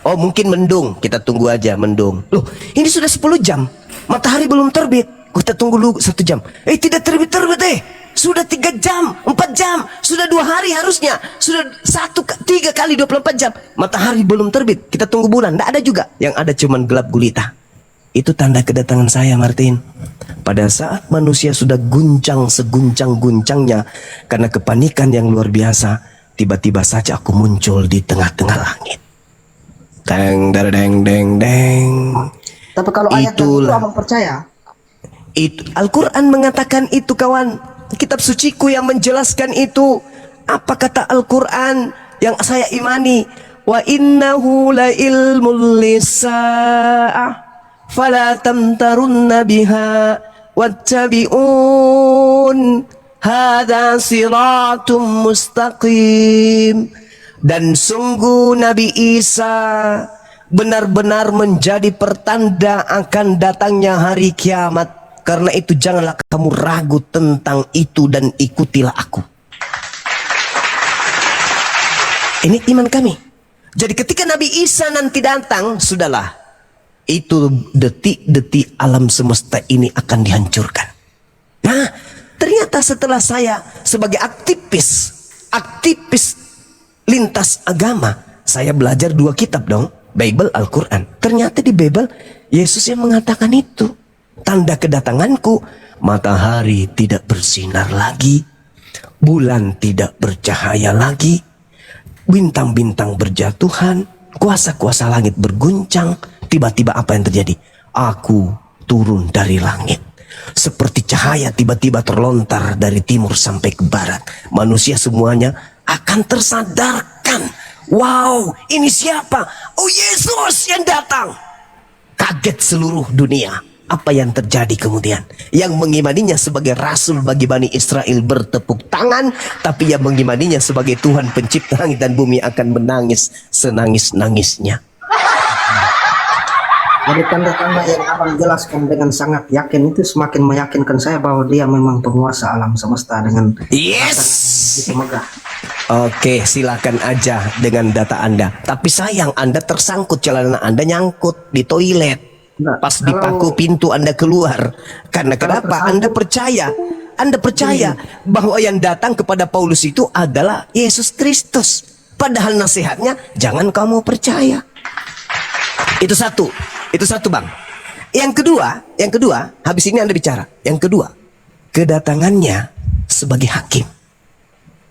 Oh mungkin mendung, kita tunggu aja mendung. Loh ini sudah 10 jam, matahari belum terbit. Kita tunggu dulu 1 jam. Tidak terbit-terbit Sudah 3 jam, 4 jam, sudah 2 hari harusnya. Sudah 3 kali 24 jam. Matahari belum terbit. Kita tunggu bulan. Tidak ada juga. Yang ada cuman gelap gulita. Itu tanda kedatangan saya, Martin. Pada saat manusia sudah guncang seguncang-guncangnya karena kepanikan yang luar biasa, tiba-tiba saja aku muncul di tengah-tengah langit. Deng, deng, deng, deng. Tapi kalau ayat itu abang percaya? Itu Al-Quran mengatakan itu kawan. Kitab suciku yang menjelaskan itu. Apa kata Al-Quran yang saya imani? Wa innahu la ilmul lisa'ah fala tamtarunna biha wattabi'un hadha siratum mustaqim. Dan sungguh Nabi Isa benar-benar menjadi pertanda akan datangnya hari kiamat. Karena itu janganlah kamu ragu tentang itu dan ikutilah aku. Ini iman kami. Jadi ketika Nabi Isa nanti datang, sudahlah. Itu detik-detik alam semesta ini akan dihancurkan. Nah, ternyata setelah saya sebagai aktivis lintas agama, saya belajar 2 kitab dong. Bible, Al-Quran. Ternyata di Bible, Yesus yang mengatakan itu. Tanda kedatanganku, matahari tidak bersinar lagi, bulan tidak bercahaya lagi, bintang-bintang berjatuhan, kuasa-kuasa langit berguncang. Tiba-tiba apa yang terjadi? Aku turun dari langit. Seperti cahaya tiba-tiba terlontar dari timur sampai ke barat. Manusia semuanya akan tersadarkan. Wow, ini siapa? Oh, Yesus yang datang. Kaget seluruh dunia. Apa yang terjadi kemudian? Yang mengimaninya sebagai rasul bagi Bani Israel bertepuk tangan, tapi yang mengimaninya sebagai Tuhan pencipta langit dan bumi akan menangis senangis-nangisnya. Jadi tanda-tanda yang abang jelaskan dengan sangat yakin itu semakin meyakinkan saya bahwa dia memang penguasa alam semesta dengan begitu megah. Oke, silakan aja dengan data Anda. Tapi sayang Anda tersangkut, celana Anda nyangkut di toilet. Pas dipaku pintu Anda keluar. Karena kenapa? Anda percaya bahwa yang datang kepada Paulus itu adalah Yesus Kristus. Padahal nasihatnya jangan kamu percaya. Itu satu bang. Yang kedua, habis ini Anda bicara. Yang kedua, kedatangannya sebagai hakim.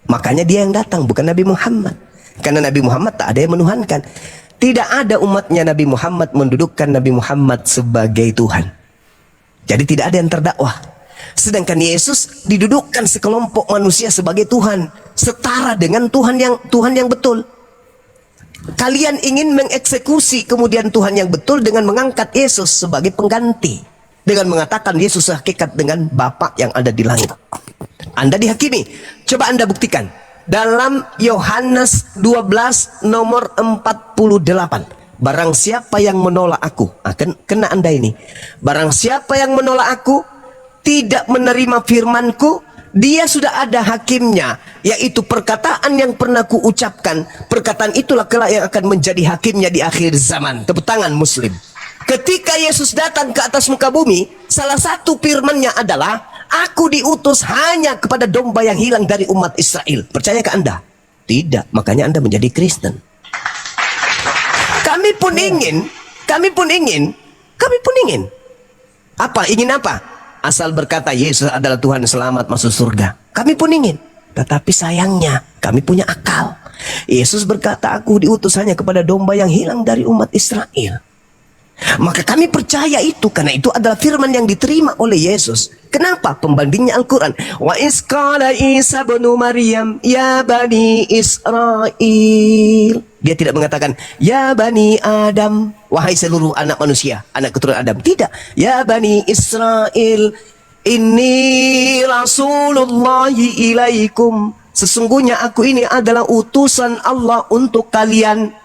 Makanya dia yang datang, bukan Nabi Muhammad. Karena Nabi Muhammad tak ada yang menuhankan. Tidak ada umatnya Nabi Muhammad mendudukkan Nabi Muhammad sebagai Tuhan. Jadi tidak ada yang terdakwah. Sedangkan Yesus didudukkan sekelompok manusia sebagai Tuhan, setara dengan Tuhan yang betul. Kalian ingin mengeksekusi kemudian Tuhan yang betul dengan mengangkat Yesus sebagai pengganti, dengan mengatakan Yesus hakikat dengan Bapa yang ada di langit. Anda dihakimi. Coba Anda buktikan dalam Yohanes 12 nomor 48. Barang siapa yang menolak aku, akan kena Anda ini. Barang siapa yang menolak aku, tidak menerima firmanku, dia sudah ada hakimnya, yaitu perkataan yang pernah kuucapkan. Perkataan itulah kelak yang akan menjadi hakimnya di akhir zaman. Tepuk tangan Muslim. Ketika Yesus datang ke atas muka bumi, salah satu firman-Nya adalah, aku diutus hanya kepada domba yang hilang dari umat Israel. Percaya ke Anda? Tidak, makanya Anda menjadi Kristen. Kami pun ingin. Apa? Ingin apa? Asal berkata Yesus adalah Tuhan selamat masuk surga. Kami pun ingin. Tetapi sayangnya kami punya akal. Yesus berkata, aku diutus hanya kepada domba yang hilang dari umat Israel. Maka kami percaya itu, karena itu adalah firman yang diterima oleh Yesus. Kenapa? Pembandingnya Al-Quran. Wa isqala Isa bin Maryam ya bani Israel. Dia tidak mengatakan ya bani Adam, wahai seluruh anak manusia, anak keturunan Adam. Tidak. Ya bani Israel, inni rasulullahi ilaikum. Sesungguhnya aku ini adalah utusan Allah untuk kalian.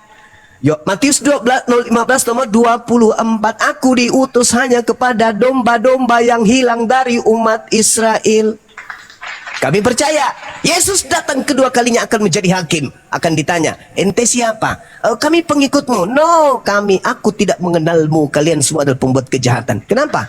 Matius 15 nomor 24. Aku diutus hanya kepada domba-domba yang hilang dari umat Israel. Kami percaya Yesus datang kedua kalinya akan menjadi hakim. Akan ditanya, ente siapa? Kami pengikutmu. No, aku tidak mengenalmu. Kalian semua adalah pembuat kejahatan. Kenapa?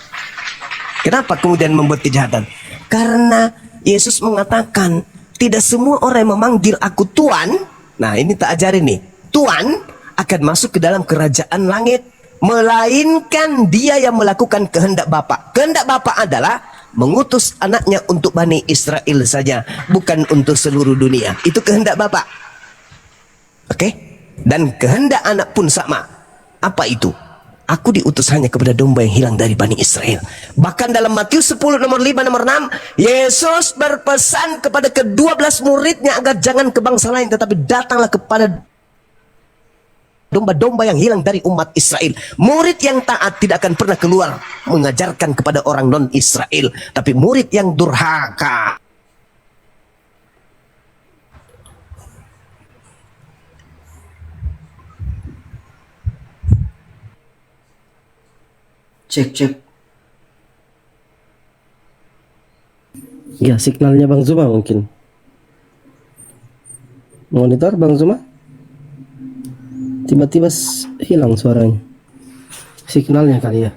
Kenapa kemudian membuat kejahatan? Karena Yesus mengatakan, tidak semua orang yang memanggil aku Tuhan. Nah, ini tak ajarin nih. Tuhan akan masuk ke dalam kerajaan langit, melainkan dia yang melakukan kehendak Bapa. Kehendak Bapa adalah mengutus anaknya untuk Bani Israel saja, bukan untuk seluruh dunia. Itu kehendak Bapa. Oke? Dan kehendak anak pun sama. Apa itu? Aku diutus hanya kepada domba yang hilang dari Bani Israel. Bahkan dalam Matius 10 nomor 5 nomor 6, Yesus berpesan kepada ke-12 muridnya agar jangan ke bangsa lain, tetapi datanglah kepada domba-domba yang hilang dari umat Israel. Murid yang taat tidak akan pernah keluar mengajarkan kepada orang non-Israel, tapi murid yang durhaka. Cek. Ya, signalnya Bang Zuma mungkin. Monitor Bang Zuma? Tiba-tiba hilang suaranya. Signalnya kali ya.